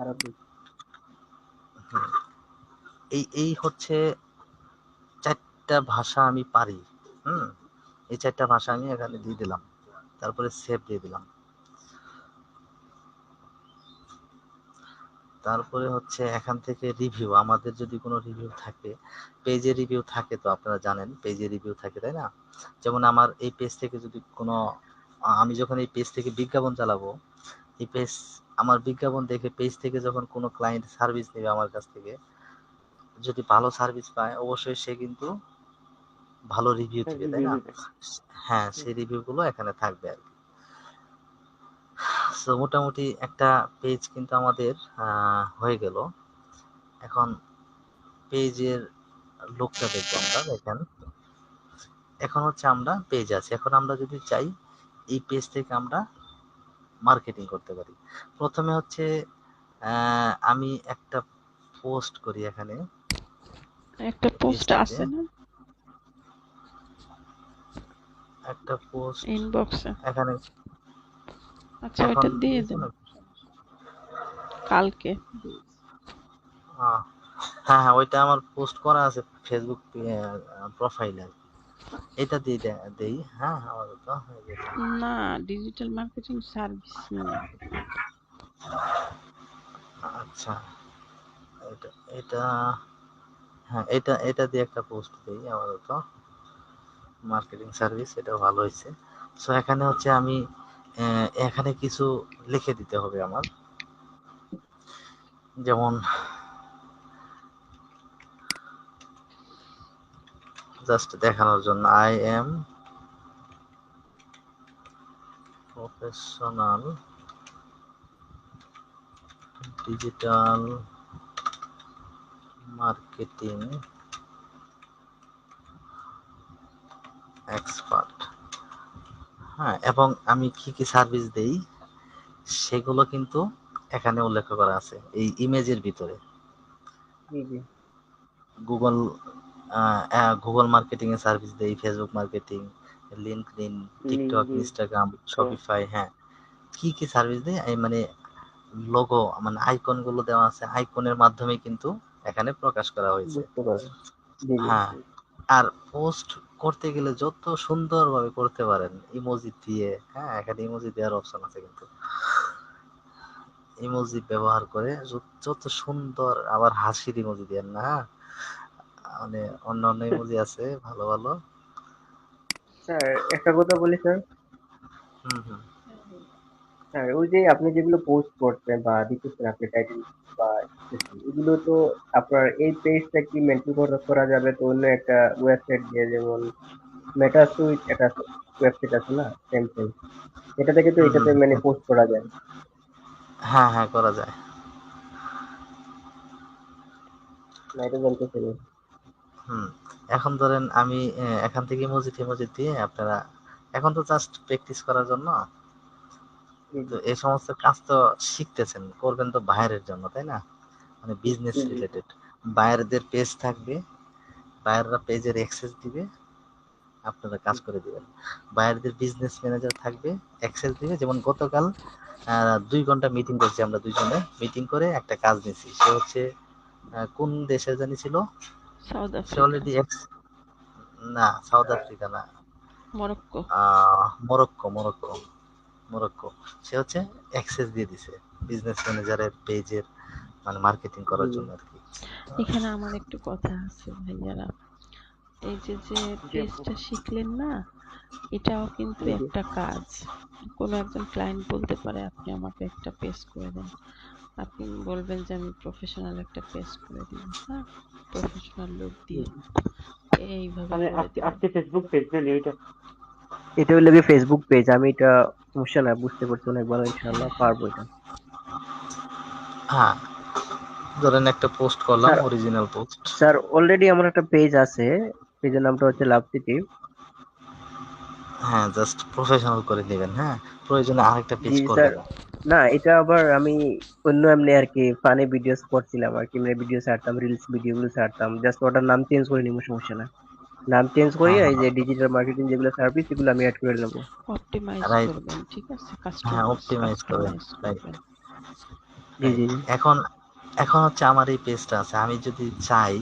আরবি হুম, এই এই হচ্ছে 4টা ভাষা আমি পারি। হুম, এই 4টা ভাষা আমি এখানে দিয়ে দিলাম, তারপরে সেভ দিয়ে দিলাম। তারপরে হচ্ছে এখান থেকে রিভিউ, আমাদের যদি কোনো রিভিউ থাকে, পেজে রিভিউ থাকে, তো আপনারা জানেন পেজে রিভিউ থাকে, তাই না? যেমন আমার এই পেজ থেকে যদি কোনো, আমি যখন এই পেজ থেকে বিজ্ঞাপন চালাবো, এই পেজ, আমার বিজ্ঞাপন দেখে পেজ থেকে যখন কোনো ক্লায়েন্ট সার্ভিস নেবে আমার কাছ থেকে, যদি ভালো সার্ভিস পায়, অবশ্যই সে কিন্তু ভালো রিভিউ দিবে, তাই রিভিউ না? দিবে। হ্যাঁ, সেই রিভিউ গুলো এখানে থাকবে আর কি। সো মোটামুটি একটা পেজ কিন্তু আমাদের হয়ে গেল। এখন পেজের লোকটা দেখবো আমরা। দেখেন এখন হচ্ছে আমরা পেজ আছে, এখন আমরা যদি চাই এই পেজ থেকে আমরা মার্কেটিং করতে পারি। প্রথমে হচ্ছে আমি একটা পোস্ট করি এখানে একটা পোস্ট পেজটাতে, আছে না একটা পোস্ট ইনবক্সে? এখানে আচ্ছা এখন ওইটা দিয়ে দিয়েছে দেন না? কালকে। হ্যাঁ হ্যাঁ হ্যাঁ, ওইটা আমার পোস্ট করা আছে ফেসবুক প্রোফাইলে। এটা দিয়ে দেই। হ্যাঁ আপাতত হয়ে গেছে। না, ডিজিটাল মার্কেটিং সার্ভিস নিয়ে। আচ্ছা, এটা এটা হ্যাঁ, এটা এটা দিয়ে একটা পোস্ট দেই আপাতত। মার্কেটিং সার্ভিস, এটা ভালো হয়েছে। সো এখানে হচ্ছে আমি এখানে কিছু লিখে দিতে হবে আমার, যেমন জাস্ট দেখানোর জন্য, I am professional digital marketing expert. হ্যাঁ, এবং আমি কি কি সার্ভিস দেই সেগুলো কিন্তু এখানে উল্লেখ করা আছে এই ইমেজের ভিতরে। জি জি গুগল গুগল মার্কেটিং এর সার্ভিস দেই, Facebook marketing, LinkedIn, TikTok, LinkedIn. Instagram, হ্যাঁ। শপিফাই। হ্যাঁ, কি কি সার্ভিস দেই এই মানে লোগো মানে আইকন গুলো দেওয়া আছে, আইকনের মাধ্যমে কিন্তু এখানে প্রকাশ করা হয়েছে। বুঝতে পারলাম। জি জি হ্যাঁ, আর পোস্ট করতে গেলে যত সুন্দরভাবে করতে পারেন ইমোজি দিয়ে। হ্যাঁ, এখানে ইমোজি দেওয়ার অপশন আছে কিন্তু, ইমোজি ব্যবহার করে যত সুন্দর, আবার হাসির ইমোজি দেন না, হ্যাঁ, মানে অন্য অন্য ইমোজি আছে ভালো ভালো। স্যার, একটা কথা বলি স্যার। হুম হুম। স্যার, ওই যে আপনি যেগুলো পোস্ট করছেন বা দিতেছেন আপনি টাইটেল বা description, এগুলো তো আপনার এই পেজটা কি মেনটেন করা যাবে তো অন্য একটা ওয়েবসাইট দিয়ে, যেমন মেটাসুইট একটা ওয়েবসাইট আছে না, সেম সেম, এটা থেকে তো হুম এটাতে হুম মানে হুম। পোস্ট করা যায়। হ্যাঁ হ্যাঁ, করা যায়। না, এটা জানতে চাই। হুম, এখন ধরেন আমি এখান থেকে ইমোজি টিমোজি দিয়ে আপনারা, এখন তো জাস্ট প্র্যাকটিস করার জন্য, জি তো জি এই সমস্ত কাজ তো শিখতেছেন, করবেন তো বাইরের জন্য, তাই না? মানে বিজনেস জি জি রিলেটেড। বাইরেদের পেজ থাকবে, বাইরেরা পেজের অ্যাক্সেস দিবে, আপনারা কাজ করে দিবেন। বাইরেদের বিজনেস ম্যানেজার থাকবে, অ্যাক্সেস দিবে। যেমন গতকাল 2 ঘন্টা মিটিং করছি আমরা দুইজনে, মিটিং করে একটা কাজ নিয়েছি। সে হচ্ছে কোন দেশের জানি ছিল, সাউথ সে আফ্রিকা, অলরেডি না, সাউথ আফ্রিকা না, মরক্কো। Morocco Morocco Morocco. সে হচ্ছে অ্যাক্সেস দিয়ে দিছে বিজনেস ম্যানেজারের পেজের, মানে মার্কেটিং জি করার জি জন্য আর কি। এখানে আমার একটু কথা আছে ভাইয়ারা। এই যে যে জি আপু। পেজটা শিখলেন না, এটাও কিন্তু জি জি একটা কাজ। কোনো একজন ক্লায়েন্ট বলতে পারে আপনি আমাকে একটা পেজ করে দেন, আপনি বলবেন যে আমি প্রফেশনাল একটা পেজ করে দিব, হ্যাঁ, প্রফেশনাল লুক জি দিয়ে জি। এইভাবে মানে করে আপনি দিবেন। আপনি ফেসবুক পেজ নেন ওইটা? এটা হইলো গিয়ে ফেসবুক পেজ, আমি এটা সমস্যা না, বুঝতে পারছি অনেক ভালো, ইনশাআল্লাহ পারবো এটা। হ্যাঁ, ধরেন একটা পোস্ট করলাম, sir, original post. Sir already আমার একটা পেজ আছে, পেজের নামটা হচ্ছে লাভ সিটি। হ্যাঁ, জাস্ট প্রফেশনাল করে দিবেন। হ্যাঁ, প্রয়োজনে আরেকটা পেজ জি স্যার। করবেন। না, এটা আবার আমি অন্য এমনি আর কি ফানি ভিডিওস করছিলাম আর কি, মানে ভিডিও ছাড়তাম, রিলস ভিডিও গুলো ছাড়তাম, জাস্ট ওটার নাম চেঞ্জ করে নিবো, সমস্যা না। নাম চেঞ্জ করি, হ্যাঁ এই হ্যাঁ, যে ডিজিটাল মার্কেটিং যেগুলো সার্ভিস এগুলো আমি অ্যাড করে নেবো। Optimise right. করবেন, ঠিক আছে, হ্যাঁ, অপটিমাইজ করবেন। কাস্টমাইজ রাইট করবেন। জি রাইট। জি জি এখন এখন হচ্ছে আমার এই পেজটা আছে, আমি যদি চাই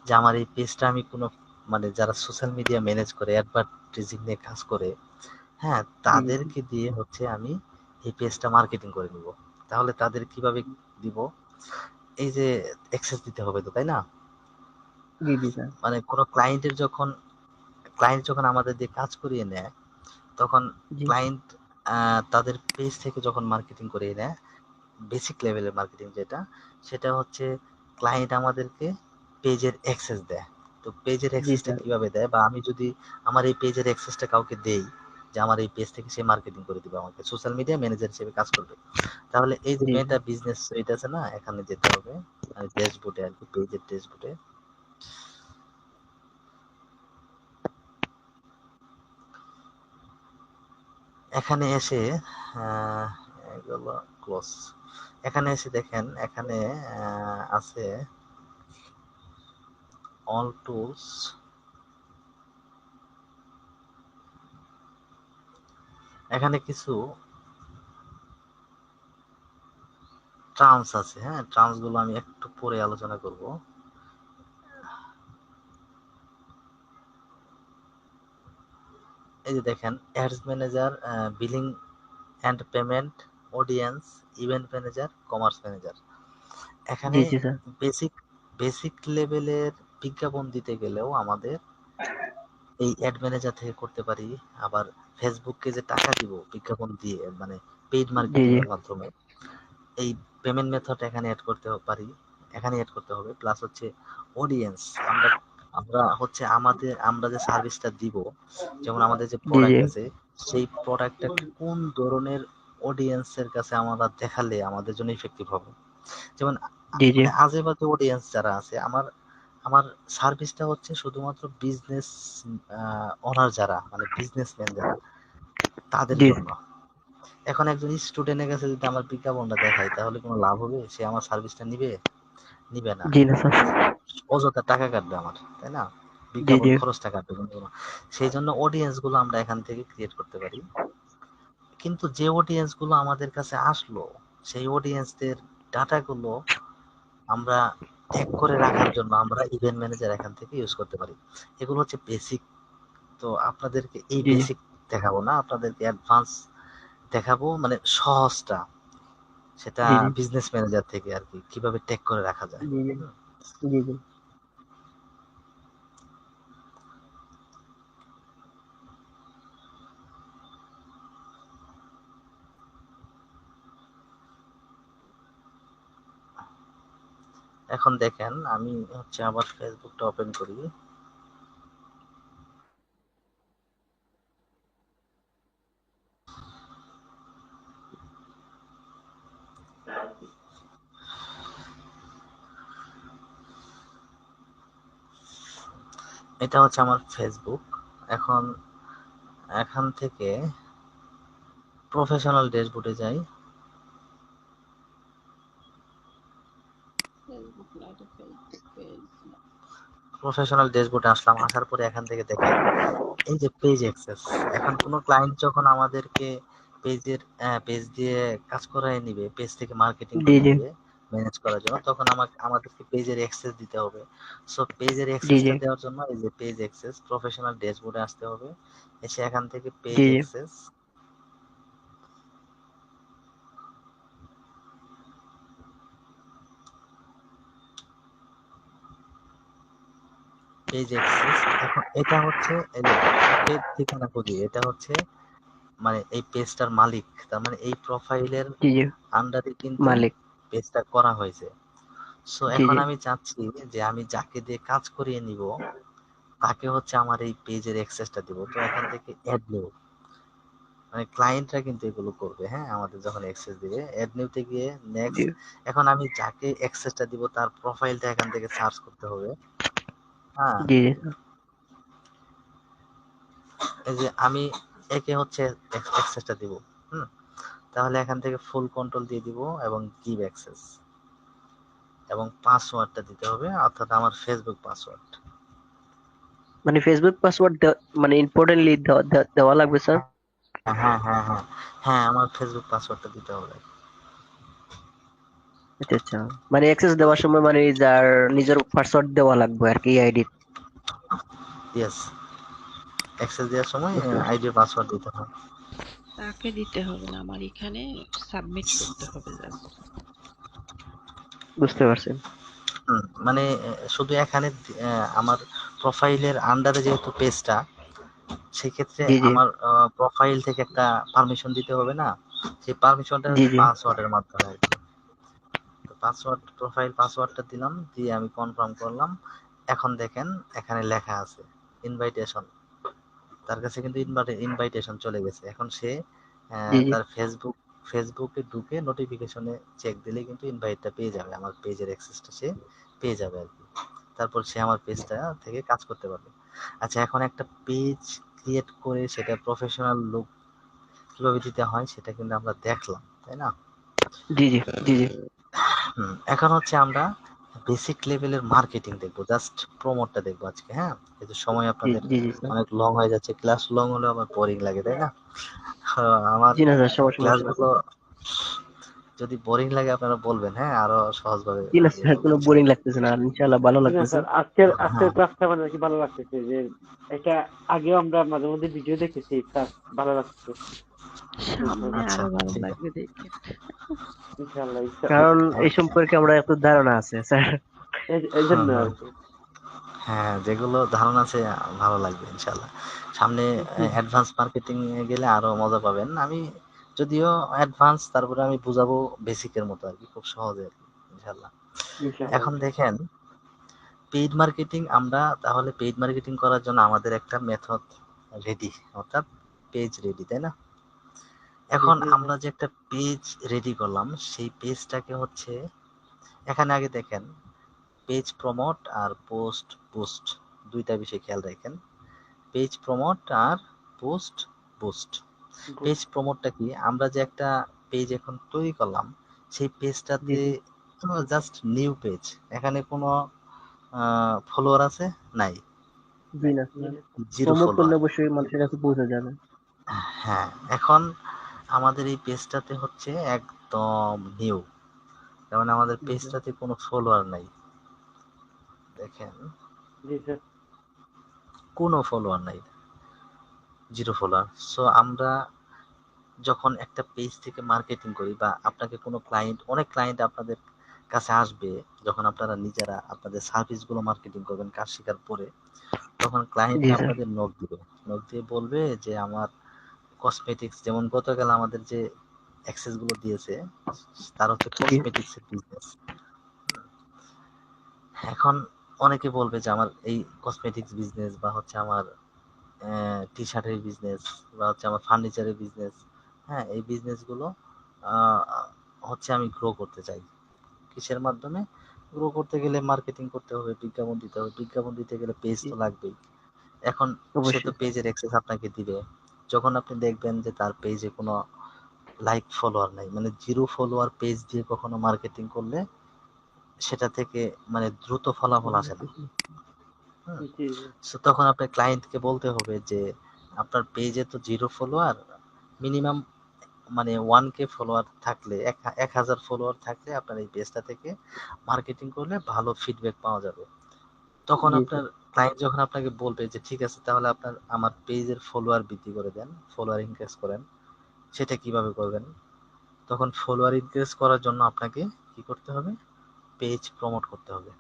যে আমার এই পেজটা আমি কোনো, মানে যারা সোশ্যাল মিডিয়া ম্যানেজ করে, অ্যাডভার্টাইজিং নিয়ে কাজ করে, হ্যাঁ, জি তাদেরকে দিয়ে হচ্ছে আমি এই পেজটা মার্কেটিং করে নিব। তাহলে তাদের কিভাবে দিব? এই যে অ্যাক্সেস দিতে হবে তো, তাই না? জি জি স্যার। মানে কোনো ক্লায়েন্ট যখন আমাদের দিয়ে কাজ করিয়ে নেয়, তখন জি ক্লায়েন্ট তাদের পেজ থেকে যখন মার্কেটিং করিয়ে নেয়, বেসিক লেভেলের মার্কেটিং যেটা, সেটা হচ্ছে ক্লায়েন্ট আমাদেরকে পেজের অ্যাক্সেস দেয়। তো পেজের জি অ্যাক্সেসটা স্যার। কিভাবে দেয়, বা আমি যদি আমার এই পেজের অ্যাক্সেসটা কাউকে দেই, যে আমার এই পেজ থেকে সে মার্কেটিং করে দিবে, আমাকে সোশ্যাল মিডিয়া ম্যানেজার হিসেবে কাজ করবে, তাহলে এই যে জি জি মেটা বিজনেস সুইট আছে না, এখানে যেতে হবে, ড্যাশবোর্ডে আর কি, পেজের ড্যাশবোর্ডে। এখানে এসে আহ, এগুলো ক্লোজ। এখানে এসে দেখেন এখানে আছে অল টুলস। এখানে কিছু টার্মস আছে, হ্যাঁ, টার্মস গুলো আমি একটু পরে আলোচনা করব। এই যে দেখেন ads manager, billing and payment, audience, event manager, commerce manager. এখানে জি জি স্যার। বেসিক বেসিক লেভেলের বিজ্ঞাপন দিতে গেলেও আমাদের এই অ্যাড ম্যানেজার থেকে করতে পারি। আবার ফেসবুককে যে টাকা দিব বিজ্ঞাপন দিয়ে, মানে পেইড জি মার্কেটিং জি এর মাধ্যমে, এই পেমেন্ট মেথড এখানে অ্যাড করতে পারি, এখানে অ্যাড করতে হবে। প্লাস হচ্ছে অডিয়েন্স, আমরা আমরা হচ্ছে আমরা যে সার্ভিসটা দিব, যেমন আমাদের যে জি জি প্রোডাক্ট আছে, সেই প্রোডাক্টটা কোন ধরনের অডিয়েন্সের কাছে আমরা দেখালে আমাদের জন্য ইফেক্টিভ হবে। যেমন জি জি মানে আজে বাজে অডিয়েন্স যারা আছে, আমার আমার সার্ভিসটা হচ্ছে শুধুমাত্র বিজনেস ওনার যারা, মানে বিজনেসম্যান যারা, তাদের জি জন্য। এখন একজন স্টুডেন্টের কাছে যদি আমার বিজ্ঞাপনটা দেখাই, তাহলে কোনো লাভ হবে? সে আমার সার্ভিসটা নিবে? নিবে না। জি না স্যার। অযথা টাকা কাটবে আমার, তাই না? জি বিজ্ঞাপন জি খরচটা কাটবে কিন্তু না। সেই জন্য অডিয়েন্স গুলো আমরা এখান থেকে ক্রিয়েট করতে পারি। কিন্তু যে অডিয়েন্স গুলো আমাদের কাছে আসলো, সেই অডিয়েন্সদের ডাটা গুলো আমরা ট্যাগ করে রাখার জন্য আমরা ইভেন্ট ম্যানেজার এখান থেকে ইউজ করতে পারি। এগুলো হচ্ছে বেসিক। তো আপনাদেরকে এই জি জি বেসিক দেখাবো না, আপনাদেরকে অ্যাডভান্স দেখাবো, মানে সহজটা, সেটা জি জি বিজনেস ম্যানেজার থেকে আর কি, কিভাবে ট্যাগ করে রাখা যায়। জি জি হুম। জি জি এখন দেখেন আমি হচ্ছে আবার ফেসবুকটা ওপেন করি। এটা হচ্ছে আমার ফেসবুক। এখন এখান থেকে প্রফেশনাল ড্যাশবোর্ডে যাই। ফেসবুক না, এটা ফেসবুক পেজ না। প্রফেশনাল ড্যাশবোর্ডে আসলাম, আসার পরে এখান থেকে দেখেন এই যে পেজ অ্যাক্সেস। এখন কোনো ক্লায়েন্ট যখন আমাদেরকে পেজ দিয়ে কাজ করায় নিবে, পেজ থেকে মার্কেটিং জি করে জি নিবে ম্যানেজ করার জন্য, তখন আমাদেরকে পেজের অ্যাক্সেস দিতে হবে। সো পেজের জি জি অ্যাক্সেসটা দেওয়ার জন্য এই যে পেজ অ্যাক্সেস, প্রফেশনাল ড্যাশবোর্ডে আসতে হবে। এসে এখান থেকে পেজ জি জি অ্যাক্সেস, পেজ অ্যাক্সেস। এখন এটা হচ্ছে এই যে পেজ ঠিকানা খুঁজি, এটা হচ্ছে মানে এই পেজটার মালিক, তার মানে এই প্রোফাইলের জি জি আন্ডারে কিন্তু মালিক। পেজটা করা হয়েছে। সো জি এখন জি আমি চাচ্ছি যে আমি যাকে দিয়ে কাজ করিয়ে নিব, তাকে হচ্ছে আমার এই পেজের অ্যাক্সেসটা দিব। তো এখান থেকে অ্যাড নিউ, মানে ক্লায়েন্টরা কিন্তু এগুলো করবে, হ্যাঁ, আমাদের যখন অ্যাক্সেস দিবে। অ্যাড নিউতে গিয়ে জি নেক্সট। এখন আমি যাকে অ্যাক্সেসটা দিব তার প্রোফাইলটা এখান থেকে সার্চ করতে হবে। হ্যাঁ, জি জি স্যার। এই যে আমি একে হচ্ছে অ্যাক্সেসটা দিব। হুম। তাহলে এখান থেকে ফুল কন্ট্রোল দিয়ে দিব এবং গিভ অ্যাক্সেস, এবং পাসওয়ার্ডটা দিতে হবে, অর্থাৎ আমার ফেসবুক পাসওয়ার্ড। মানে ফেসবুক পাসওয়ার্ড মানে ইম্পর্টেন্টলি দেওয়া লাগবে স্যার? হ্যাঁ হ্যাঁ হ্যাঁ হ্যাঁ, হ্যাঁ আমার ফেসবুক পাসওয়ার্ডটা দিতে হবে। আচ্ছা আচ্ছা। মানে অ্যাক্সেস দেওয়ার সময় মানে যার নিজের পাসওয়ার্ড দেওয়া লাগবে আর কি, আইডি। ইয়েস, অ্যাক্সেস দেওয়ার সময় বুঝতে পারছি। আইডি পাসওয়ার্ড দিতে হবে। তাকে দিতে হবে না, আমার এখানে সাবমিট করতে হবে জাস্ট। বুঝতে পারছি। মানে শুধু এখানে আমার প্রোফাইলের আন্ডারে যেহেতু পেজটা, সেক্ষেত্রে জি জি আমার প্রোফাইল থেকে একটা পারমিশন দিতে হবে না? সেই পারমিশনটা জি হচ্ছে জি পাসওয়ার্ডের মাধ্যমে আর কি। তো পাসওয়ার্ড, প্রোফাইল পাসওয়ার্ডটা দিলাম, দিয়ে আমি কনফার্ম করলাম। এখন দেখেন এখানে লেখা আছে ইনভাইটেশন, তার কাছে কিন্তু ইনভাইটেশন চলে গেছে। এখন সে জি জি তার ফেসবুকে ঢুকে নোটিফিকেশনে চেক দিলে কিন্তু ইনভাইটটা পেয়ে যাবে, আমার পেজের অ্যাক্সেসটা সে পেয়ে যাবে আর কি। তারপর সে আমার পেজটা থেকে কাজ করতে পারবে। আচ্ছা, এখন একটা পেজ ক্রিয়েট করে সেটা প্রফেশনাল লুক কিভাবে দিতে হয় সেটা কিন্তু আমরা দেখলাম, তাই না? জি জি জি জি এখন হচ্ছে আমরা বেসিক লেভেলের মার্কেটিং দেখবো, জাস্ট প্রমোটটা দেখবো আজকে। হ্যাঁ, কিন্তু সময় জি আপনাদের জি জি স্যার। অনেক লং হয়ে যাচ্ছে, ক্লাস লং হলে আবার বোরিং লাগে, তাই না? আমার জি না স্যার, সমস্যা না স্যার। ক্লাসগুলো যদি বোরিং লাগে আপনারা বলবেন, হ্যাঁ, আরো সহজভাবে জি না ইয়ে স্যার, করবো কোনো বোরিং ইনশাআল্লাহ। লাগতেছে না, আর ইনশাআল্লাহ ভালো না লাগতেছে। স্যার, আজকের হ্যাঁ, ক্লাসটা মানে কি ভালো লাগতেছে যে এটা আগেও আমরা মাঝে মধ্যে ভিডিও দেখেছি, ক্লাস ভালো লাগছে। সামনে আচ্ছা, আরো ভালো ঠিক আছে। লাগবে দেখে। ইনশাআল্লাহ ইনশাআল্লাহ। কারণ এই সম্পর্কে আমরা একটু ধারণা আছে স্যার। এই হুম জন্য হুম, আর কি। হ্যাঁ, যেগুলো ধারণা আছে ভালো লাগবে ইনশাআল্লাহ। সামনে অ্যাডভান্স মার্কেটিং এ গেলে আরো মজা পাবেন। আমি যদিও অ্যাডভান্স, তারপরে আমি বুঝাবো বেসিকের মতো আর কি, খুব সহজে আর কি ইনশাআল্লাহ। ইনশাআল্লাহ এখন ইনশাআল্লাহ। দেখেন, পেইড মার্কেটিং, আমরা তাহলে পেইড মার্কেটিং করার জন্য আমাদের একটা মেথড রেডি, অর্থাৎ পেজ রেডি, তাই না? জি এখন জি আমরা যে একটা পেজ রেডি করলাম, সেই পেজটাকে হচ্ছে, এখানে আগে দেখেন, পেজ প্রমোট আর পোস্ট বুস্ট, দুইটা বিষয় খেয়াল রাখেন। পেজ প্রমোট আর পোস্ট বুস্ট। পেজ প্রমোটটা কি? আমরা যে একটা পেজ এখন তৈরি করলাম, সেই জি পেজটাতে জি জাস্ট নিউ পেজ, এখানে কোনো ফলোয়ার আছে? নাই, জি না স্যার, জিরো প্রমোট করলে ফলোয়ার। অবশ্যই মানুষের কাছে পৌঁছে যাবে। হ্যাঁ, এখন আমাদের এই পেজটাতে হচ্ছে একদম নিউ, তার মানে আমাদের জি স্যার। পেজটাতে কোনো ফলোয়ার নাই। দেখেন, জি স্যার। কোনো ফলোয়ার নাই, জিরো ফলোয়ার। সো আমরা যখন একটা পেজ থেকে মার্কেটিং করি, বা আপনাকে কোনো ক্লায়েন্ট, অনেক ক্লায়েন্ট আপনাদের কাছে আসবে যখন আপনারা নিজেরা আপনাদের সার্ভিসগুলো মার্কেটিং করবেন কাজ শেখার পরে, তখন ক্লায়েন্ট জি স্যার। আপনাদের নক দিবে, নক দিয়ে বলবে যে আমার কসমেটিক্স, যেমন গতকাল আমাদের যে অ্যাক্সেস গুলো দিয়েছে, তার হচ্ছে জি কসমেটিক্স এর বিজনেস। এখন অনেকে বলবে যে আমার এই কসমেটিক্স বিজনেস, বা হচ্ছে আমার টি শার্টের বিজনেস, বা হচ্ছে আমার ফার্নিচারের বিজনেস, হ্যাঁ, এই বিজনেস গুলো হচ্ছে আমি গ্রো করতে চাই। কিসের মাধ্যমে গ্রো করতে গেলে? মার্কেটিং করতে হবে, বিজ্ঞাপন দিতে হবে, বিজ্ঞাপন দিতে গেলে পেজ জি, তো লাগবেই। এখন সে তো অবশ্যই স্যার। পেজের অ্যাক্সেস আপনাকে দিবে, যখন আপনি দেখবেন যে তার পেজে কোনো লাইক ফলোয়ার নাই, মানে জিরো ফলোয়ার পেজ দিয়ে কখনো মার্কেটিং করলে সেটা থেকে মানে দ্রুত ফলাফল আসে না। হুম, জি জি সো তখন আপনার ক্লায়েন্টকে বলতে হবে যে আপনার পেজে তো জিরো ফলোয়ার, মিনিমাম মানে 1K ফলোয়ার থাকলে, 1000 ফলোয়ার থাকলে আপনার এই পেজটা থেকে মার্কেটিং করলে ভালো ফিডব্যাক পাওয়া যাবে। তখন জি আপনার স্যার। ক্লায়েন্ট যখন আপনাকে বলবে যে ঠিক আছে, তাহলে আপনার আমার পেজের ফলোয়ার বৃদ্ধি করে দেন, ফলোয়ার ইনক্রিজ করেন, সেটা কিভাবে করবেন? তখন ফলোয়ার ইনক্রিজ করার জন্য আপনাকে কি করতে হবে? পেজ প্রমোট করতে হবে,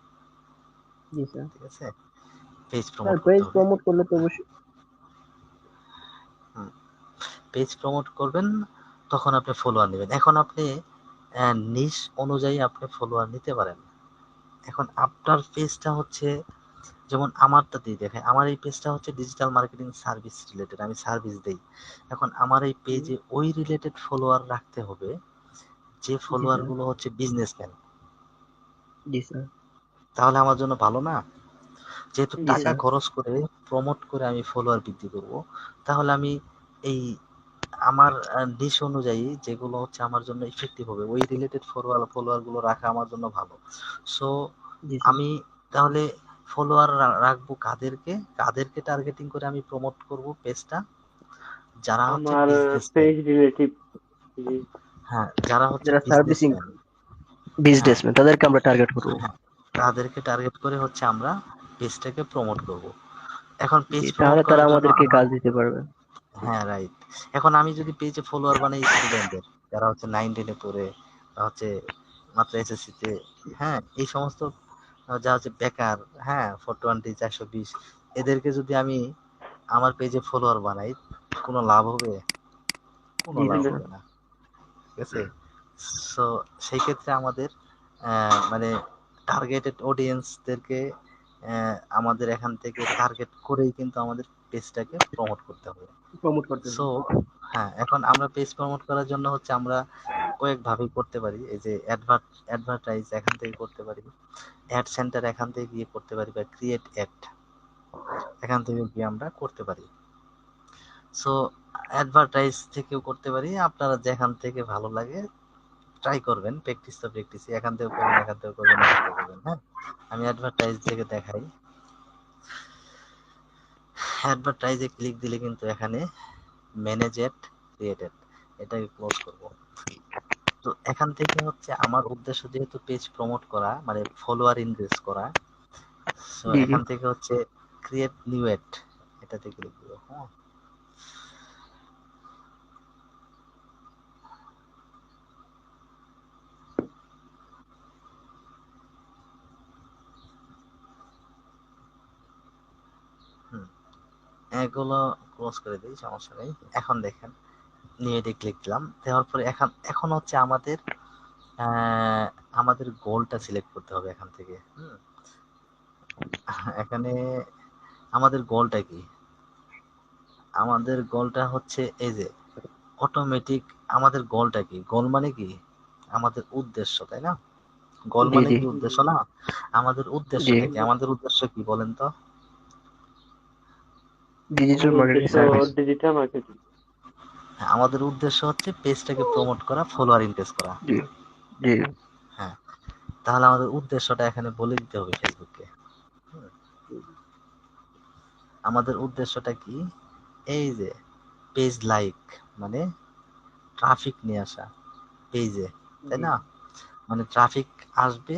জি স্যার। ঠিক আছে? পেজ স্যার প্রমোট করতে পেজ হবে। প্রমোট করলে তো অবশ্যই। পেজ প্রমোট করবেন, তখন আপনি ফলোয়ার নেবেন। এখন আপনি নিশ অনুযায়ী আপনি ফলোয়ার নিতে পারেন। এখন আপনার পেজটা হচ্ছে, যেমন আমারটা দিয়ে দেখেন, আমার এই পেজটা হচ্ছে ডিজিটাল মার্কেটিং সার্ভিস রিলেটেড, আমি সার্ভিস দেই। এখন আমার এই পেজে ওই রিলেটেড ফলোয়ার রাখতে হবে যে জি ফলোয়ার স্যার। গুলো হচ্ছে বিজনেসম্যান। জি স্যার। তাহলে আমার জন্য ভালো না? যেহেতু জি টাকা স্যার। খরচ করে প্রমোট করে আমি ফলোয়ার বৃদ্ধি করব, তাহলে আমি এই আমার নিশ অনুযায়ী যেগুলো হচ্ছে আমার জন্য ইফেক্টিভ হবে, ওই রিলেটেড ফলোয়ার গুলো রাখা আমার জন্য ভালো। সো জি স্যার। আমি তাহলে ফলোয়ার রাখবো কাদেরকে? কাদেরকে টার্গেটিং করে আমি প্রমোট করব পেজটা? যারা হচ্ছে আমার বিজনেসম্যান। Page relative. জি হ্যাঁ, যারা হচ্ছে যারা সার্ভিসিং বিজনেসম্যান। হ্যাঁ, বিজনেসম্যান তাদেরকে আমরা টার্গেট করবো। হ্যাঁ, তাদেরকে টার্গেট করে হচ্ছে আমরা পেজটাকে প্রমোট করব। এখন জি, পেজ প্রমোট তাহলে তারা করার জন্য আমাদেরকে আমার, কাজ দিতে পারবে। হ্যাঁ, রাইট। এখন আমি যদি পেজে ফলোয়ার বানাই স্টুডেন্টদের, যারা হচ্ছে 9-10 পড়ে, বা হচ্ছে মাত্র এসএসসি তে, হ্যাঁ, এই সমস্ত যা হচ্ছে বেকার, হ্যাঁ, 420 420, এদেরকে যদি আমি আমার পেজে ফলোয়ার বানাই, কোনো লাভ হবে? কোনো জি না লাভ স্যার। হবে না, ঠিক আছে? সো সেই ক্ষেত্রে আমাদের মানে টার্গেটেড অডিয়েন্সদেরকে আমাদের এখান থেকে টার্গেট করেই কিন্তু আমাদের পেজটাকে প্রমোট করতে হবে। প্রমোট করতে সো হবে। হ্যাঁ, এখন আমরা পেজ প্রমোট করার জন্য হচ্ছে আমরা কয়েক ভাবেই করতে পারি। এই যে অ্যাডভার্টাইজ এখান থেকে করতে পারি, অ্যাড সেন্টার এখান থেকে গিয়ে করতে পারি, বা ক্রিয়েট অ্যাড এখান থেকে গিয়ে আমরা করতে পারি। সো অ্যাডভার্টাইজ থেকেও করতে পারি, আপনারা যেখান থেকে ভালো লাগে ট্রাই করবেন। প্র্যাকটিস তো প্র্যাকটিস, এখান থেকে করবেন, এখান থেকে করবেন, এখান থেকে করবেন। হ্যাঁ, আমি অ্যাডভার্টাইজ থেকে দেখাই। অ্যাডভার্টাইজে ক্লিক দিলে কিন্তু এখানে ম্যানেজ এড, ক্রিয়েট এড, এটাকে ক্লোজ করব। তো এখান থেকে হচ্ছে আমার উদ্দেশ্য যেহেতু পেজ প্রমোট করা, মানে ফলোয়ার ইনক্রিজ করা, সো জি জি এখান থেকে হচ্ছে ক্রিয়েট নিউ এড, এটাতে ক্লিক দিব। হ্যাঁ, হুম, এগুলো ক্লোজ করে দিই, সমস্যা নেই। এখন দেখেন নিউ এডে ক্লিক দিলাম, দেওয়ার পরে এখন হচ্ছে আমাদের গোলটা সিলেক্ট করতে হবে এখান থেকে। এখানে আমাদের গোলটা কি? আমাদের গোলটা হচ্ছে এই যে অটোমেটিক। আমাদের গোলটা কি? গোল মানে কি? আমাদের উদ্দেশ্য, তাই না? গোল জি মানে জি কি? উদ্দেশ্য না? আমাদের জি উদ্দেশ্যটা কি? আমাদের উদ্দেশ্য কি বলেন তো? ডিজিটাল আমাদের মার্কেটিং উদ্দেশ্য সার্ভিস। Digital marketing. হ্যাঁ, আমাদের উদ্দেশ্য হচ্ছে পেজটাকে প্রমোট করা, ফলোয়ার ইনক্রিজ করা। জি জি হ্যাঁ, তাহলে আমাদের উদ্দেশ্যটা এখানে বলে দিতে হবে ফেসবুককে। হুম, আমাদের উদ্দেশ্যটা কি? এই যে পেজ লাইক, মানে ট্রাফিক নিয়ে আসা পেজে, তাই জি না? মানে ট্রাফিক আসবে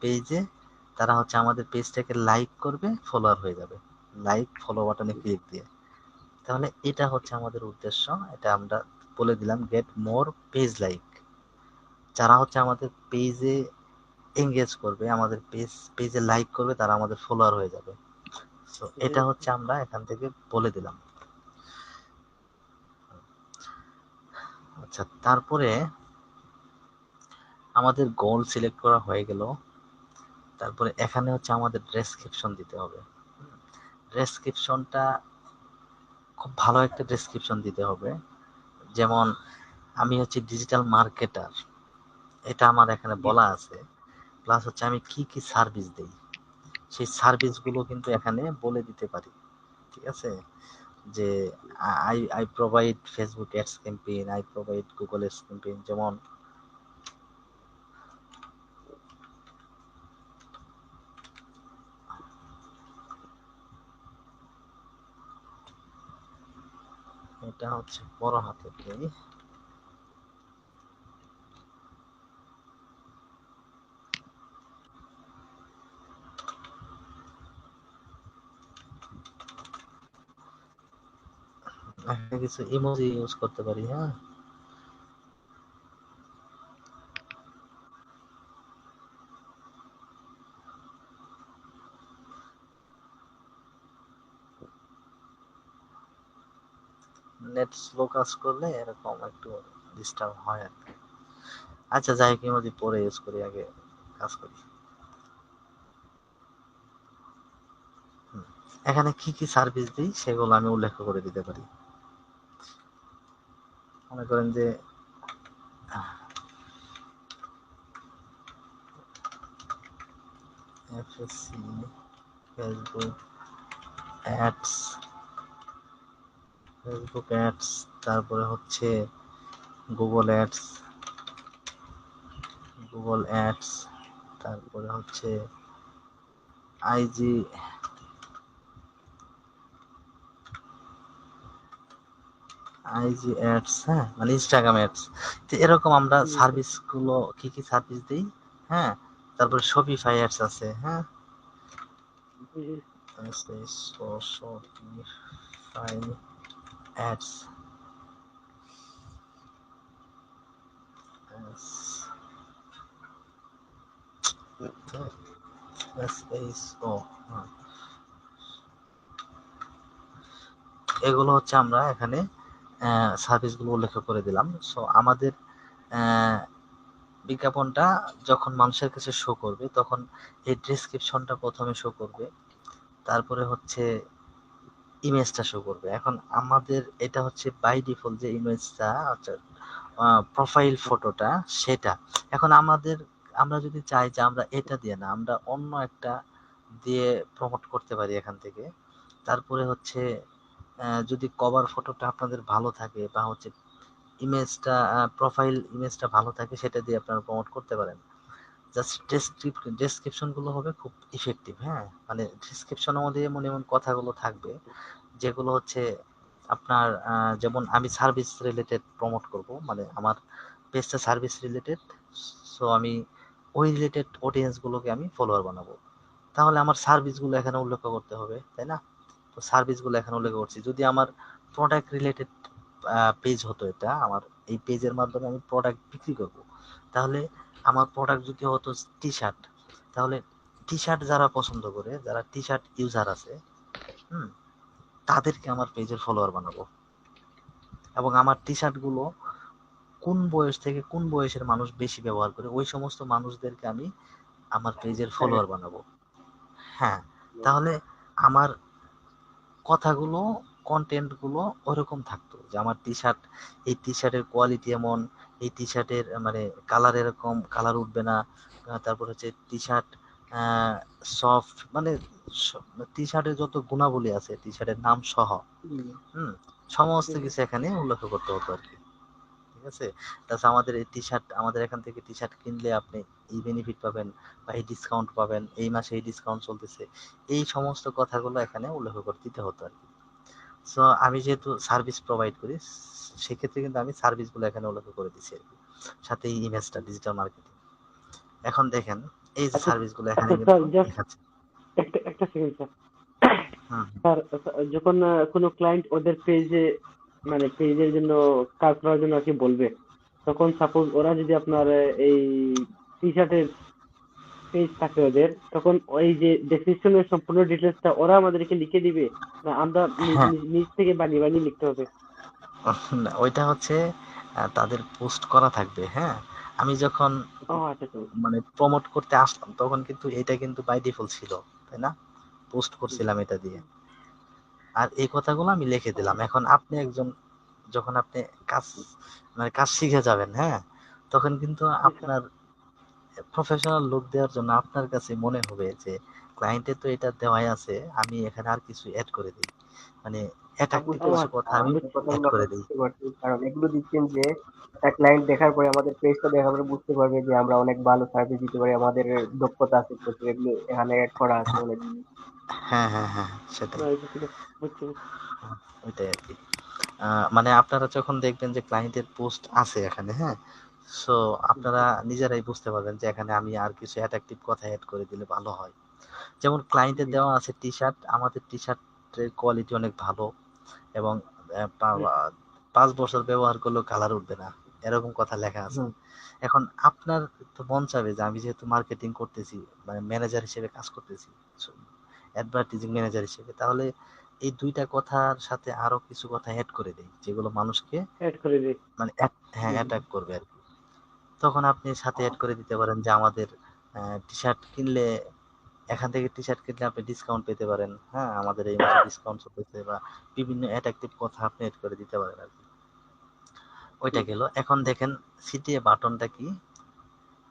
পেজে, তারা হচ্ছে আমাদের পেজটাকে লাইক করবে, ফলোয়ার হয়ে যাবে লাইক ফলো বাটনে ক্লিক দিয়ে। তাহলে এটা হচ্ছে আমাদের উদ্দেশ্য। এটা আমরা বলে দিলাম, গেট মোর পেজ লাইক। যারা হচ্ছে আমাদের পেজে এঙ্গেজ করবে, আমাদের পেজে লাইক করবে, তারা আমাদের ফলোয়ার হয়ে যাবে। সো এটা হচ্ছে আমরা এখান থেকে বলে দিলাম। আচ্ছা, তারপরে আমাদের গোল সিলেক্ট করা হয়ে গেল। তারপরে এখানে হচ্ছে আমাদের ডেসক্রিপশন দিতে হবে। ডেসক্রিপশনটা খুব ভালো একটা ডেসক্রিপশন দিতে হবে। যেমন আমি হচ্ছে ডিজিটাল মার্কেটার, এটা আমার এখানে জি বলা আছে। প্লাস হচ্ছে আমি কি কি সার্ভিস দেই, সেই সার্ভিসগুলো কিন্তু এখানে বলে দিতে পারি। ঠিক আছে? যে I provide Facebook ads campaign, I provide Google ads campaign. যেমন এটা হচ্ছে বড় হাতের দেই। এখানে কিছু ইমোজি ইউজ করতে পারি। হ্যাঁ, নেট স্লো কাজ করলে এরকম একটু ডিস্টার্ব হয় আর কি। আচ্ছা, যাই হোক, ইমোজি পরে ইউজ করি, আগে কাজ করি। হুম, এখানে কি কি সার্ভিস দিই সেগুলো আমি উল্লেখ করে দিতে পারি। মনে করেন যে এফএসসি, ফেসবুক অ্যাডস, তারপরে হচ্ছে গুগল অ্যাডস, তারপরে হচ্ছে আইজি আইজি অ্যাডস, হ্যাঁ, মানে ইনস্টাগ্রাম অ্যাডস। তো এরকম আমরা সার্ভিস গুলো কি কি সার্ভিস দিই। হ্যাঁ, তারপরে শপিফাই অ্যাডস আছে। হ্যাঁ, শপিফাই অ্যাডস, এসএসও। এগুলো হচ্ছে আমরা এখানে সার্ভিসগুলো উল্লেখ করে দিলাম। সো আমাদের আহ, বিজ্ঞাপনটা যখন মানুষের কাছে শো করবে, তখন এই ডেসক্রিপশনটা প্রথমে শো করবে, তারপরে হচ্ছে ইমেজটা শো করবে। এখন আমাদের এটা হচ্ছে বাই ডিফল্ট যে ইমেজটা, আচ্ছা, প্রোফাইল ফটোটা সেটা। এখন আমরা যদি চাই যে আমরা এটা দিয়ে না, আমরা অন্য একটা দিয়ে প্রমোট করতে পারি এখান থেকে। তারপরে হচ্ছে যদি কভার ফটোটা আপনাদের ভালো থাকে বা হচ্ছে ইমেজটা, প্রোফাইল ইমেজটা ভালো থাকে, সেটা দিয়ে আপনারা প্রমোট করতে পারেন। জাস্ট ডেসক্রিপশন গুলো হবে খুব ইফেক্টিভ। হ্যাঁ, মানে ডেসক্রিপশনের মধ্যে এমন এমন কথাগুলো থাকবে যেগুলো হচ্ছে আপনার, যেমন আমি সার্ভিস রিলেটেড প্রমোট করব, মানে আমার পেজটা সার্ভিস রিলেটেড, সো আমি ওই রিলেটেড অডিয়েন্স গুলোকে আমি ফলোয়ার বানাবো। তাহলে আমার সার্ভিস গুলো এখানে উল্লেখ করতে হবে, তাই না? তো সার্ভিস গুলো এখানে উল্লেখ করছি। যদি আমার প্রোডাক্ট রিলেটেড পেজ হতো, এটা আমার এই পেজের মাধ্যমে আমি প্রোডাক্ট বিক্রি করব, তাহলে আমার প্রোডাক্ট যদি হতো টি শার্ট, তাহলে টি শার্ট যারা পছন্দ করে, যারা টি শার্ট ইউজার আছে, হুম, তাদেরকে আমার পেজের ফলোয়ার বানাবো। এবং আমার টি শার্ট গুলো কোন বয়স থেকে কোন বয়সের মানুষ বেশি ব্যবহার করে, ওই সমস্ত মানুষদেরকে আমি আমার পেজের ফলোয়ার বানাবো। হ্যাঁ, তাহলে আমার কথাগুলো, কন্টেন্ট গুলো ওরকম থাকতো যে আমার টি শার্ট, এই টি শার্টের কোয়ালিটি এমন, এই টি শার্টের মানে কালার এরকম, কালার উঠবে না, তারপর হচ্ছে টি শার্ট সফট, মানে টি শার্টের যত গুণাবলী আছে টি শার্টের নাম সহ, হুম, সমস্ত কিছু এখানে উল্লেখ করতে হতো আর কি। ঠিক আছে? তাছাড়া আমাদের এই টি শার্ট, আমাদের এখান থেকে টি শার্ট কিনলে আপনি এই বেনিফিট পাবেন বা এই ডিসকাউন্ট পাবেন, এই মাসে এই ডিসকাউন্ট চলতেছে, এই সমস্ত কথাগুলো এখানে উল্লেখ করে দিতে হতো আর কি। সো আমি যেহেতু সার্ভিস প্রোভাইড করি, সেক্ষেত্রে কিন্তু আমি সার্ভিস গুলো এখানে উল্লেখ করে দিচ্ছি আর কি, সাথে এই ইমেজটা ডিজিটাল মার্কেটিং। এখন দেখেন এই যে আচ্ছা সার্ভিস গুলো এখানে আচ্ছা কিন্তু স্যার, জাস্ট দেখাচ্ছে। একটা সেকেন্ড স্যার। হুম স্যার, যখন কোনো ক্লায়েন্ট ওদের পেজে, মানে পেজের জন্য কাজ করার জন্য আর কি বলবে, তখন সাপোজ ওরা যদি আপনার এই টি শার্টের পেজ থাকে ওদের, তখন ওই যে ডেসক্রিপশনের সম্পূর্ণ ডিটেলসটা ওরা আমাদেরকে লিখে দিবে, না আমরা হ্যাঁ, নিজ থেকে বানিয়ে বানিয়ে লিখতে হবে? না, ওইটা হচ্ছে তাদের পোস্ট করা থাকবে। হ্যাঁ, আমি যখন ও আচ্ছা আচ্ছা। মানে প্রমোট করতে আসলাম তখন কিন্তু এটা কিন্তু বাই ডিফল্ট ছিল, তাই না? পোস্ট করছিলাম এটা দিয়ে, আর এই কথাগুলো আমি লিখে ও দিলাম। এখন আপনি একজন, যখন আপনি কাজ, মানে কাজ শিখে যাবেন, হ্যাঁ, তখন কিন্তু জি স্যার। আপনার প্রফেশনাল লুক দেওয়ার জন্য আপনার কাছে মনে হবে যে ক্লায়েন্টে তো এটা দেওয়াই আছে, আমি এখানে আর কিছু অ্যাড করে দিই, মানে অ্যাট্রাকটিভ বুঝতে ও কিছু পারছি, কথা আমি আপনার অ্যাড কথাগুলো করে আমরা দিই। বুঝতে পারছি, কারণ এগুলো দিচ্ছেন যে একটা ক্লায়েন্ট দেখার পরে, আমাদের পেজটা দেখার পরে বুঝতে পারবে যে আমরা অনেক ভালো সার্ভিস দিতে পারি, আমাদের দক্ষতা আছে প্রচুর, এগুলো এখানে অ্যাড করা আছে অনেক জিনিস। হ্যাঁ হ্যাঁ হ্যাঁ, সেটাই। রাইট, ঠিক আছে, বুঝছি বুঝছি। ওইটাই আর কি। মানে আপনারা যখন দেখবেন যে ক্লায়েন্টের পোস্ট আছে এখানে, হ্যাঁ, সো আপনারা নিজেরাই বুঝতে পারবেন যে এখানে আমি আর কিছু অ্যাট্রাকটিভ কথা অ্যাড করে দিলে ভালো হয়। যেমন ক্লায়েন্টের জি দেওয়া আছে টি শার্ট, আমাদের টি শার্টের কোয়ালিটি অনেক ভালো, এবং আহ, পা- জি পা- 5 বছর ব্যবহার করলেও কালার উঠবে না, এরকম কথা লেখা আছে। হুম এখন আপনার তো মন চাবে যে আমি যেহেতু মার্কেটিং করতেছি, মানে ম্যানেজার হিসেবে কাজ করতেছি, অ্যাডভার্টাইজিং ম্যানেজার হিসেবে, তাহলে এই দুইটা কথার সাথে আরো কিছু কথা অ্যাড করে দেই যেগুলো মানুষকে অ্যাড করে দিই। মানে হ্যাঁ হুম অ্যাটাক করবে আর কি। তখন আপনি সাথে অ্যাড করে দিতে পারেন যে আমাদের টি শার্ট কিনলে, এখান থেকে টি শার্ট কিনলে আপনি ডিসকাউন্ট পেতে পারেন, হ্যাঁ, আমাদের এই মাসে ডিসকাউন্ট চলতেছে, বা বিভিন্ন অ্যাট্রাকটিভ কথা আপনি এড করে দিতে পারেন আর কি। ওইটা হুম গেল। এখন দেখেন সিটিএ বাটনটা কি,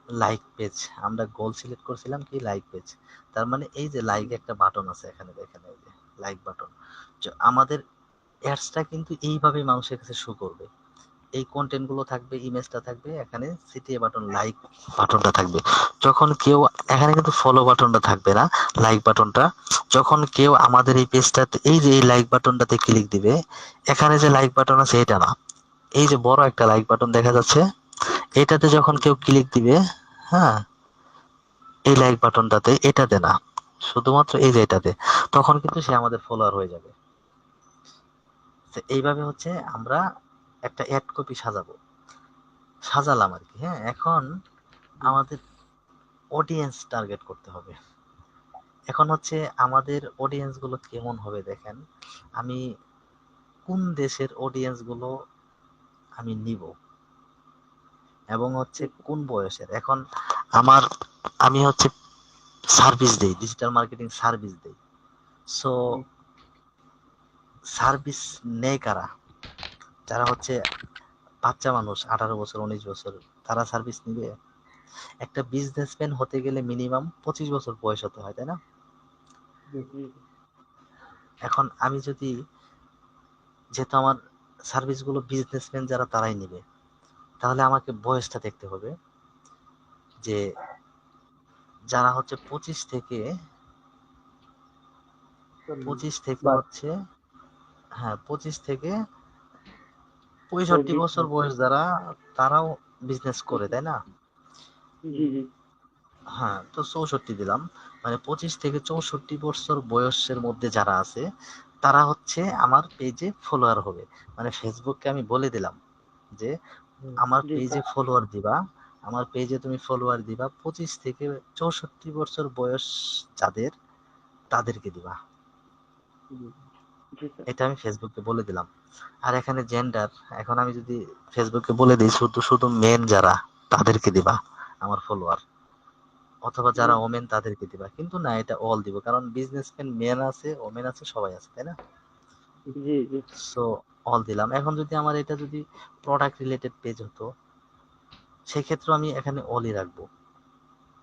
লাইক পেজ, আমরা গোল সিলেক্ট করছিলাম কি লাইক পেজ, তার মানে এই যে লাইক একটা বাটন আছে এখানে, দেখেন এই যে লাইক বাটন, আমাদের অ্যাডসটা কিন্তু এইভাবে মানুষের কাছে শো করবে। এই কন্টেন্ট গুলো থাকবে, ইমেজটা থাকবে, এখানে সিটিএ বাটন লাইক বাটনটা থাকবে। যখন কেউ, এখানে কিন্তু ফলো বাটনটা থাকবে না, লাইক বাটনটা, যখন কেউ আমাদের এই পেজটাতে এই যে এই লাইক বাটনটাতে ক্লিক দিবে, এখানে যে লাইক বাটন আছে এটা না, এই যে বড় একটা লাইক বাটন দেখা যাচ্ছে, এটাতে যখন হুম কেউ ক্লিক দিবে, হ্যাঁ, এই লাইক বাটনটাতে, এটাতে না, শুধুমাত্র এই যে এটাতে, তখন কিন্তু সে আমাদের ফলোয়ার হয়ে যাবে। তো এইভাবে হচ্ছে আমরা একটা অ্যাড কপি সাজালাম আর কি। হ্যাঁ, এখন হুম আমাদের অডিয়েন্স টার্গেট করতে হবে। এখন হচ্ছে আমাদের অডিয়েন্স গুলো কেমন হবে দেখেন, আমি কোন দেশের অডিয়েন্স গুলো আমি নিব, এবং হচ্ছে কোন বয়সের। এখন আমার, আমি হচ্ছে সার্ভিস দেই, ডিজিটাল মার্কেটিং সার্ভিস দেই, সো হুম সার্ভিস নেয় কারা, যারা হচ্ছে বাচ্চা মানুষ 18 বছর 19 বছর, তারা সার্ভিস নিবে? একটা বিজনেসম্যান হতে গেলে মিনিমাম 25 বছর বয়স হতে হয়, তাই না? জি, জি, এখন আমি যদি, যেহেতু আমার সার্ভিস গুলো বিজনেসম্যান যারা তারাই নিবে, তাহলে আমাকে বয়সটা দেখতে হবে যে যারা হচ্ছে 25 থেকে বা হচ্ছে, হ্যাঁ 25 থেকে 65 চল্লিশ। বছর বয়স যারা, তারাও বিজনেস করে, তাই না? জি, জি, হ্যাঁ, তো 64 দিলাম, মানে 25 থেকে 64 বছর বয়সের মধ্যে যারা আছে, তারা হচ্ছে আমার পেজে ফলোয়ার হবে। মানে ফেসবুককে আমি বলে দিলাম যে আমার জি, পেজে ফলোয়ার দিবা, আমার পেজে তুমি ফলোয়ার দিবা 25 থেকে 64 বছর বয়স যাদের, তাদেরকে দিবা। জি, জি স্যার। এটা আমি ফেসবুককে বলে দিলাম। আর এখানে জেন্ডার, এখন আমি যদি ফেসবুককে বলে দিই শুধু শুধু মেন যারা, তাদেরকে দিবা আমার ফলোয়ার, অথবা জি, যারা ওমেন তাদেরকে দিবা, কিন্তু না, এটা অল দিব, কারণ বিজনেসম্যান মেন আছে, ওমেন আছে, সবাই আছে, তাই না? জি, জি, সো অল দিলাম। এখন যদি আমার এটা যদি প্রোডাক্ট রিলেটেড পেজ হতো, সেক্ষেত্রে আমি এখানে অলই রাখবো,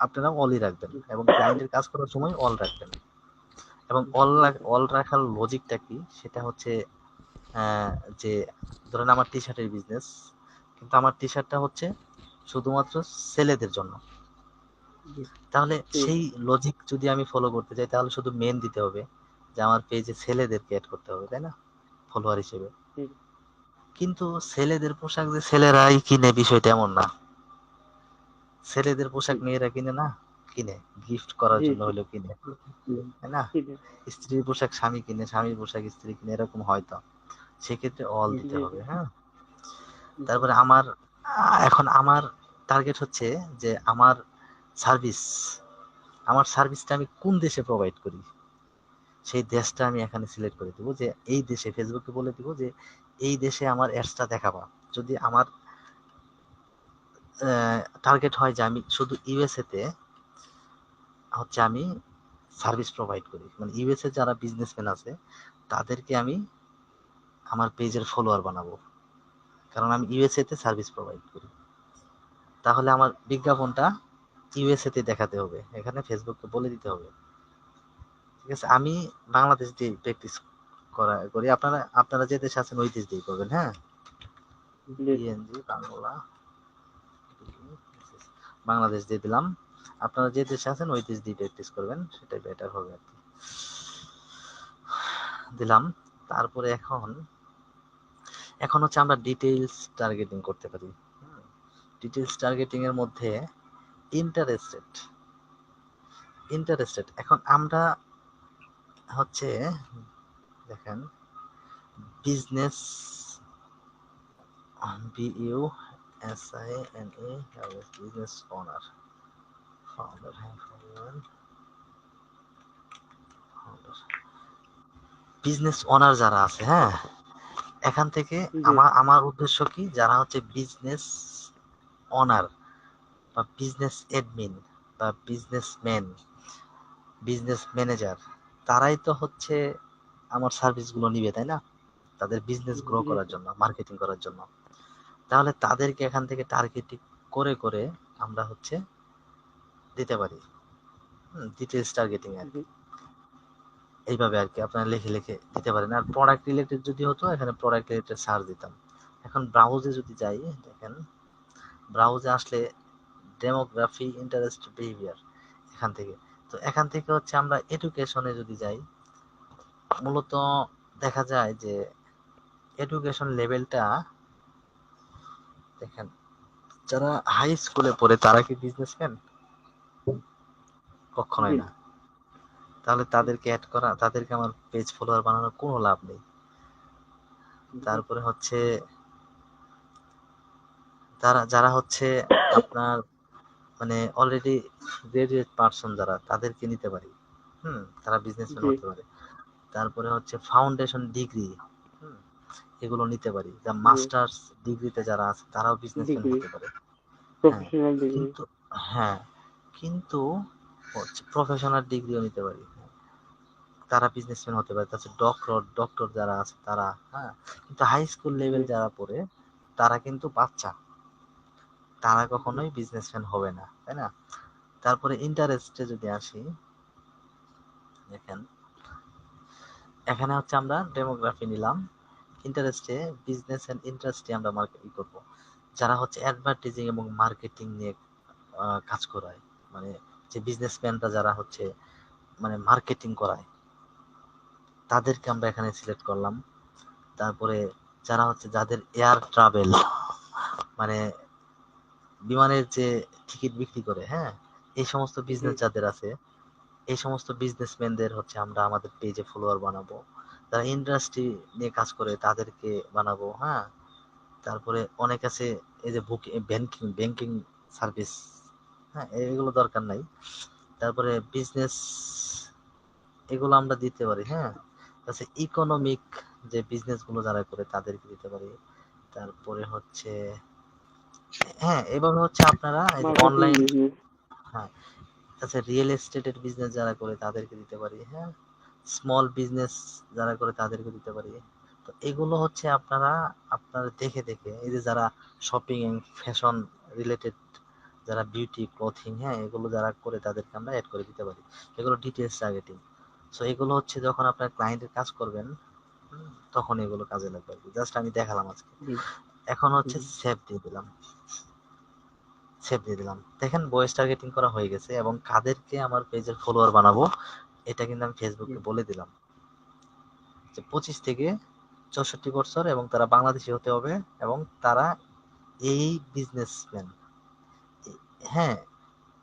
আপনারা অলই রাখবেন, এবং ক্লায়েন্টের কাজ করার সময় অল রাখবেন। এবং জি স্যার। অল রাখার লজিকটা কি, সেটা হচ্ছে আহ, যে ধরেন আমার টি শার্টের বিজনেস, কিন্তু আমার টি শার্টটা হচ্ছে শুধুমাত্র ছেলেদের জন্য, জি, তাহলে জি, সেই লজিক যদি আমি ফলো করতে চাই, তাহলে শুধু মেন দিতে হবে, যে আমার পেজে ছেলেদেরকে অ্যাড করতে হবে, তাই না, ফলোয়ার হিসেবে। জি, কিন্তু ছেলেদের পোশাক যে ছেলেরাই কিনে বিষয়টা এমন না, ছেলেদের জি, পোশাক মেয়েরা কিনে না, কিনে গিফট করার জি, জন্য জি, হলেও কিনে, জি, তাই না? জি, জি, স্ত্রীর পোশাক স্বামী কিনে, স্বামীর পোশাক স্ত্রী কিনে, এরকম হয়তো, সেক্ষেত্রে অল জি, দিতে জি, হবে। হ্যাঁ, জি, তারপরে আমার এখন আমার টার্গেট হচ্ছে যে সার্ভিস আমার সার্ভিসটা আমি কোন দেশে প্রোভাইড করি, সেই দেশটা আমি এখানে সিলেক্ট করে দিব, যে এই দেশে, ফেসবুকে বলে দিব যে এই দেশে আমার অ্যাডসটা দেখাবা। যদি আমার টার্গেট হয় যে আমি শুধু ইউএসএ তে হচ্ছে আমি সার্ভিস প্রোভাইড করি, মানে ইউএসএ যারা বিজনেসম্যান আছে, তাদেরকে আমি আমার পেজের ফলোয়ার বানাবো, কারণ আমি ইউএসএ তে সার্ভিস প্রোভাইড করি, তাহলে আমার বিজ্ঞাপনটা ইউএসএ তে দেখাতে হবে, এখানে ফেসবুককে বলে দিতে হবে। ঠিক আছে, আমি বাংলাদেশ দিয়ে প্র্যাকটিস করি, আপনারা আপনারা যে দেশে আছেন ওই দেশ দিয়ে করবেন। হ্যাঁ, জি, পিএনজি বাংলা, বাংলাদেশ দিয়ে দিলাম, আপনারা যে দেশে আছেন ওই দেশ দিয়ে প্র্যাকটিস করবেন, সেটাই বেটার হবে আর কি। দিলাম। তারপরে এখন এখন হচ্ছে আমরা ডিটেইলস টার্গেটিং করতে পারি। ডিটেইলস টার্গেটিং এর মধ্যে ইন্টারেস্টেড ইন্টারেস্টেড এখন আমরা হচ্ছে, দেখেন, business, BUSINE, business owner, founder, হ্যাঁ ফাউন্ডার, বিজনেস ওনার যারা আছে, হ্যাঁ, এখান থেকে জি, আমার আমার উদ্দেশ্য কি, যারা হচ্ছে বিজনেস ওনার বা বিজনেস অ্যাডমিন বা বিজনেসম্যান, বিজনেস ম্যানেজার, তারাই তো হচ্ছে আমার সার্ভিসগুলো নিবে, তাই না? তাদের বিজনেস গ্রো জি করার স্যার। জন্য, মার্কেটিং করার জন্য। তাহলে তাদেরকে এখান থেকে টার্গেটিং করে করে আমরা হচ্ছে দিতে পারি, ডিটেলস টার্গেটিং আর জি, কি। এইভাবে আর কি আপনারা লিখে লিখে দিতে পারেন। আর প্রোডাক্ট রিলেটেড যদি হতো, এখানে প্রোডাক্ট রিলেটেড সার্চ দিতাম। এখন ব্রাউজে যদি যাই, দেখেন ব্রাউজে আসলে ডেমোগ্রাফি, ইন্টারেস্ট, বিহেভিয়ার, এখান থেকে, তো এখান থেকে হচ্ছে আমরা এডুকেশনে যদি যাই, মূলত দেখা যায় যে এডুকেশন লেভেলটা, দেখেন, যারা হাই স্কুলে পড়ে তারা কি বিজনেসম্যান? জি, কখনোই না। তাহলে তাদেরকে অ্যাড করা, তাদেরকে আমার পেজ ফলোয়ার বানানোর কোনো লাভ নেই। জি, তারপরে হচ্ছে যারা যারা হচ্ছে আপনার মানে অলরেডি গ্রাজুয়েট পার্সন, যারা, তাদেরকে নিতে পারি। তারা বিজনেসম্যান জি, হতে পারে। তারপরে হচ্ছে ফাউন্ডেশন ডিগ্রি, হুম এগুলো নিতে পারি। যা জি, মাস্টার্স ডিগ্রিতে যারা আছে তারাও বিজনেসম্যান ডিগ্রি, হতে পারে। হ্যাঁ, প্রফেশনাল ডিগ্রি। কিন্তু হ্যাঁ কিন্তু হচ্ছে প্রফেশনাল ডিগ্রিও নিতে পারি, তারা বিজনেসম্যান হতে পারে। তাছাড়া ডক্টর ডক্টর যারা আছে তারা, হ্যাঁ, কিন্তু হাই স্কুল জি, লেভেল যারা পড়ে, তারা কিন্তু বাচ্চা, তারা কখনোই বিজনেসম্যান হবে না, তাই না? তারপরে ইন্টারেস্টে যদি আসি, দেখেন এখানে হচ্ছে আমরা ডেমোগ্রাফি নিলাম, ইন্টারেস্টে বিজনেস এন্ড ইন্টারেস্টে আমরা মার্কেটিং করব। যারা হচ্ছে অ্যাডভার্টাইজিং এবং মার্কেটিং নিয়ে কাজ করায়, মানে যে বিজনেসম্যানরা যারা হচ্ছে মানে মার্কেটিং করায়, তাদেরকে আমরা এখানে সিলেক্ট করলাম। তারপরে যারা হচ্ছে যাদের এয়ার ট্রাভেল, মানে বিমানের যে টিকিট বিক্রি করে, হ্যাঁ, এই সমস্ত বিজনেস যাদের আছে, এই সমস্ত বিজনেসম্যানদের হচ্ছে আমরা আমাদের পেজে ফলোয়ার বানাবো। যারা ইন্ডাস্ট্রি নিয়ে কাজ করে তাদেরকে বানাবো, হ্যাঁ। তারপরে অনেক আছে এই যে বুকিং, ব্যাংকিং সার্ভিস, হ্যাঁ, এগুলো দরকার নাই। তারপরে বিজনেস, এগুলো আমরা দিতে পারি, হ্যাঁ। তাছাড়া ইকোনমিক যে বিজনেস গুলো যারা করে তাদেরকে দিতে পারি। তারপরে হচ্ছে, হ্যাঁ, এভাবে হচ্ছে আপনারা এই যে মার্কেটিং অনলাইন, বিজনেস। হ্যাঁ, আচ্ছা রিয়েল এস্টেটের বিজনেস যারা করে তাদেরকে দিতে পারি, হ্যাঁ। স্মল বিজনেস যারা করে তাদেরকে দিতে পারি। তো এগুলো হচ্ছে আপনারা আপনারা দেখে দেখে, এই যে যারা শপিং এন্ড ফ্যাশন রিলেটেড, যারা বিউটি ক্লথিং, হ্যাঁ, এগুলো যারা করে তাদেরকে আমরা অ্যাড করে দিতে পারি। এগুলো ডিটেলস টার্গেটিং। সো এগুলো হচ্ছে যখন আপনার ক্লায়েন্টের কাজ করবেন, তখন এগুলো কাজে লাগবে। জাস্ট আমি দেখালাম আজকে। জি এখন হচ্ছে জি সেভ দিয়ে দিলাম, সেভ দিয়ে দিলাম। দেখেন ভয়েস টার্গেটিং করা হয়ে গেছে, এবং কাদেরকে আমার পেজের ফলোয়ার বানাবো এটা কিন্তু আমি জি ফেসবুকে বলে দিলাম যে 25 থেকে 64 বছর, এবং তারা বাংলাদেশি হতে হবে, এবং তারা এই বিজনেসম্যান, হ্যাঁ,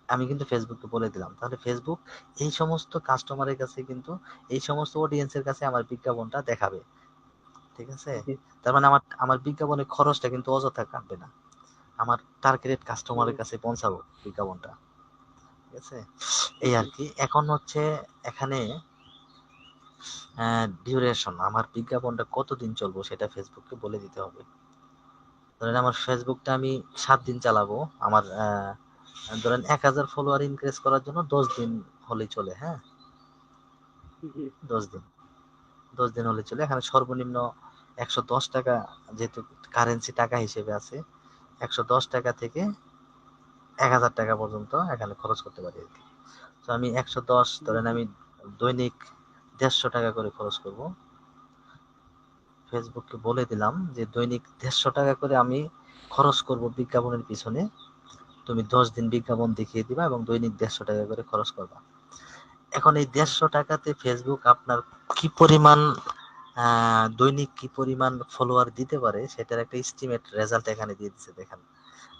আমি কিন্তু ফেসবুকে বলে দিলাম। তাহলে ফেসবুক এই সমস্ত কাস্টমারের কাছে কিন্তু, এই সমস্ত অডিয়েন্সের কাছে আমার বিজ্ঞাপনটা দেখাবে, ঠিক আছে? জি তার মানে আমার আমার বিজ্ঞাপনের খরচটা কিন্তু অযথা কাটবে না, আমার টার্গেটেড কাস্টমারের কাছে পৌঁছাবো বিজ্ঞাপনটা, ঠিক আছে? এই জি আর কি। এখন হচ্ছে এখানে ডিউরেশন, আমার বিজ্ঞাপনটা কতদিন চলবো সেটা ফেসবুককে বলে দিতে হবে। ধরেন আমার ফেসবুকটা আমি 7 দিন চালাবো, আমার ধরেন 1000 ফলোয়ার ইনক্রিজ করার জন্য 10 দিন হলেই চলে, হ্যাঁ। জি 10 দিন, 10 দিন হলে চলে। এখানে সর্বনিম্ন 110 টাকা, যেহেতু কারেন্সি টাকা হিসেবে আছে, 110 টাকা থেকে 1000 টাকা পর্যন্ত এখানে খরচ করতে পারি আর কি। তো আমি 110, ধরেন আমি দৈনিক 150 টাকা করে খরচ করব। ফেসবুককে বলে দিলাম যে দৈনিক 150 টাকা করে আমি খরচ করব বিজ্ঞাপনের পিছনে, তুমি 10 দিন বিজ্ঞাপন দেখিয়ে দিবা এবং দৈনিক 150 টাকা করে খরচ করবা। এখন এই 150 টাকাতে ফেসবুক আপনার কি পরিমাণ দৈনিক কি পরিমাণ ফলোয়ার দিতে পারে সেটার একটা এস্টিমেট রেজাল্ট এখানে দিয়ে দিচ্ছে। দেখেন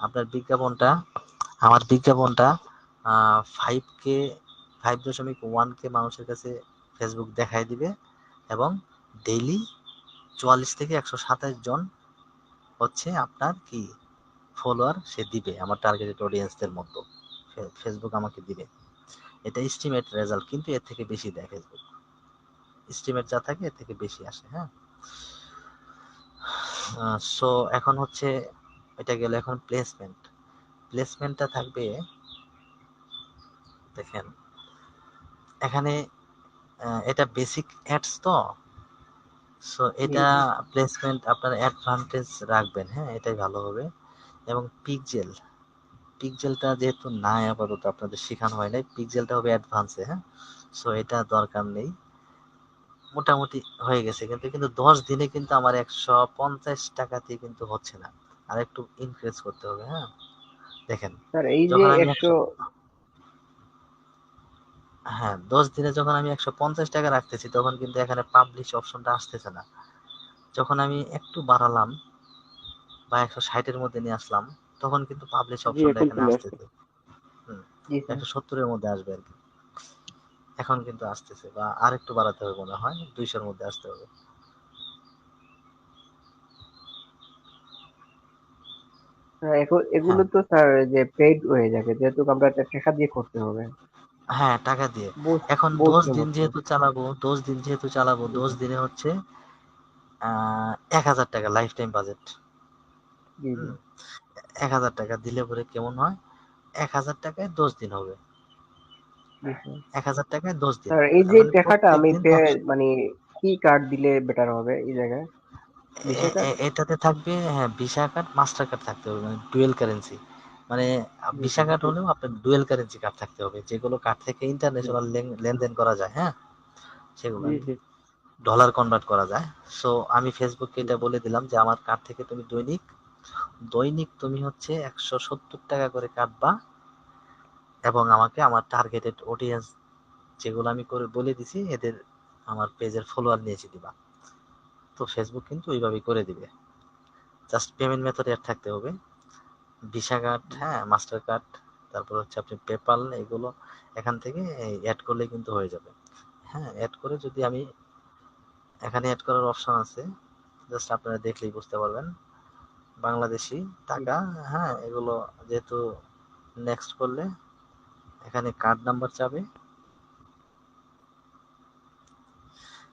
আপনার বিজ্ঞাপনটা, আমার বিজ্ঞাপনটা 5K, 5.1K মানুষের কাছে ফেসবুক দেখাই দিবে, এবং ডেইলি 44 থেকে 127 জন হচ্ছে আপনার কি ফলোয়ার সে দিবে, আমার টার্গেটেড অডিয়েন্সদের মধ্যে ফেসবুক আমাকে দিবে। এটা এস্টিমেট রেজাল্ট, কিন্তু এর থেকে বেশি দেয় ফেসবুক। এস্টিমেট যা থাকে এর থেকে বেশি আসে, হ্যাঁ। সো এখন হচ্ছে এটা গেল। এখন প্লেসমেন্ট, প্লেসমেন্টটা থাকবে, দেখেন এখানে এটা বেসিক অ্যাডস তো, সো জি এটা জি প্লেসমেন্ট আপনার অ্যাডভান্টেজ রাখবেন, হ্যাঁ, এটাই ভালো হবে। এবং পিকজেল, পিকজেলটা যেহেতু নাই আপাতত, আপনাদের শেখানো হয় নাই, পিকজেলটা হবে অ্যাডভান্সে, হ্যাঁ। সো এটা দরকার নেই, মোটামুটি হয়ে গেছে। কিন্তু কিন্তু 10 দিনে কিন্তু আমার 150 টাকাতে কিন্তু হচ্ছে না, আর একটু ইনক্রিজ করতে হবে, হ্যাঁ। দেখেন স্যার, এই যে যখন আমি 100। 100, হ্যাঁ, 10 দিনে যখন আমি 150 টাকা রাখতেছি, তখন কিন্তু এখানে পাবলিশ অপশনটা আসতেছে না। যখন আমি একটু বাড়ালাম বা 160-এর মধ্যে নিয়ে আসলাম, তখন কিন্তু পাবলিশ জি অপশনটা এখন এখানে চলে আসছে। আসতেছে। হুম, জি স্যার। 170-এর মধ্যে আসবে আর কি। এখন কিন্তু আসতেছে, বা আর একটু বাড়াতে হবে মনে হয়, 200-এর মধ্যে আসতে হবে। হ্যাঁ, এখন এগুলো হ্যাঁ, তো স্যার যে পেইড হয়ে যাবে, যেহেতু আমরা একটা টাকা দিয়ে করতে হবে। হ্যাঁ, টাকা দিয়ে। এখন দশ বুঝতে দিন পারছি। যেহেতু চালাবো, 10 দিনে হচ্ছে 1000 টাকা লাইফ টাইম বাজেট। জি জি হুম, 1000 টাকা দিলে পরে কেমন হয়, 1000 টাকায় 10 দিন হবে, জি স্যার। 1000 টাকায় 10 দিন। স্যার, এই তার যে মানে টাকাটা প্রত্যেক আমি দিন 10। মানে কি কার্ড দিলে বেটার হবে এই জায়গায়? Visa card? এটাতে থাকবে, হ্যাঁ, ভিসা কার্ড, মাস্টার কার্ড থাকতে হবে, মানে ডুয়েল কারেন্সি। মানে জি, ভিসা জি, কার্ড হলেও আপনার ডুয়েল কারেন্সি কার্ড থাকতে হবে, যেগুলো কার্ড থেকে জি, ইন্টারন্যাশনাল লেনদেন করা যায়, হ্যাঁ, সেগুলো জি জি ডলার কনভার্ট করা যায়। সো আমি ফেসবুককে জি, এটা বলে দিলাম যে আমার কার্ড থেকে তুমি দৈনিক দৈনিক তুমি হচ্ছে 170 টাকা করে কাটবা, এবং আমাকে আমার টার্গেটেড অডিয়েন্স যেগুলো আমি করে বলে দিছি এদের আমার পেজের ফলোয়ার নিয়েছে দিবা। তো ফেসবুক কিন্তু ওইভাবেই করে দিবে। জাস্ট পেমেন্ট মেথড অ্যাড থাকতে হবে, ভিসা কার্ড, হ্যাঁ, মাস্টার কার্ড, তারপর হচ্ছে আপনি পেপাল, এগুলো এখান থেকে অ্যাড করলে কিন্তু হয়ে যাবে। হ্যাঁ, অ্যাড করে যদি আমি এখানে অ্যাড করার অপশন আছে, জাস্ট আপনারা দেখলেই বুঝতে পারবেন। বাংলাদেশি জি, টাকা, হ্যাঁ, এগুলো যেহেতু নেক্সট করলে এখানে কার্ড নাম্বার চাবে,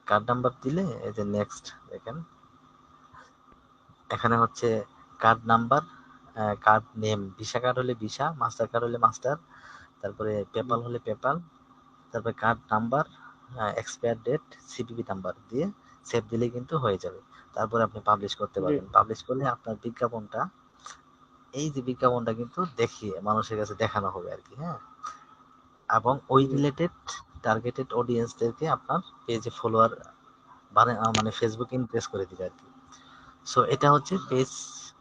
কার্ড নাম্বার দিলে এই যে নেক্সট দেখেন, এখানে হচ্ছে card number, card name, Visa card হলে ভিসা, মাস্টার কার্ড হলে মাস্টার, তারপরে জি, পেপাল হলে পেপাল, তারপরে card number, expire date, CVV number দিয়ে সেভ দিলে কিন্তু হয়ে যাবে। তারপরে আপনি পাবলিশ করতে জি পারবেন। পাবলিশ করলে আপনার বিজ্ঞাপনটা, এই যে বিজ্ঞাপনটা কিন্তু দেখিয়ে মানুষের কাছে দেখানো হবে আর কি, হ্যাঁ, এবং ওই জি রিলেটেড টার্গেটেড অডিয়েন্সদেরকে আপনার পেজে ফলোয়ার মানে ফেসবুক ইমপ্রেস করে দিবে আর কি। সো এটা হচ্ছে পেজ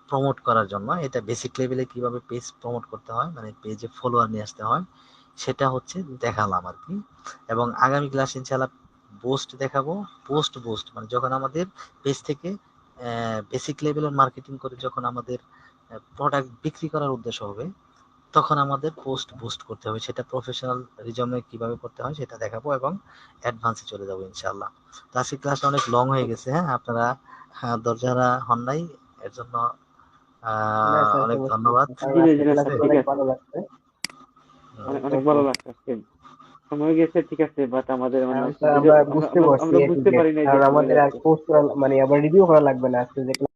প্রমোট করার জন্য। এটা বেসিক লেভেলে কিভাবে পেজ প্রমোট করতে হয়, মানে পেজে ফলোয়ার নিয়ে আসতে হয়, সেটা হচ্ছে দেখালাম আর কি। এবং আগামী ক্লাস ইনশাআল্লাহ পোস্ট দেখাবো। পোস্ট মানে যখন আমাদের পেজ থেকে বেসিক লেভেলের মার্কেটিং করে যখন আমাদের প্রোডাক্ট বিক্রি করার উদ্দেশ্য হবে, তখন আমাদের পোস্ট বুস্ট করতে হবে। সেটা প্রফেশনাল রিজমে কিভাবে করতে হয় সেটা দেখাবো, এবং অ্যাডভান্সে চলে যাবো ইনশাআল্লাহ। তো আজকে ক্লাসটা অনেক লং হয়ে গেছে, হ্যাঁ, আপনারা ধৈর্যহারা হন নাই, এর জন্য না স্যার, অনেক সমস্যা নেই ধন্যবাদ। স্যার। কারণ জি না জি আজকের না স্যার, ক্লাসটা ঠিক অনেক আছে, ভালো লাগছে। অনেক অনেক থ্যাংক ভালো ইউ। লাগছে আজকে। সময় গেছে ঠিক আছে, বাট আমাদের মানে কারণ স্যার বুঝে আমরা আমরা বুঝতে আমরা পারছি আমরা A to Z। বুঝতে পারি নাই যে কারণ সময় আমাদের আর লাগবে। পোস্ট করা মানে আবার রিভিউ করা লাগবে না আজকে যে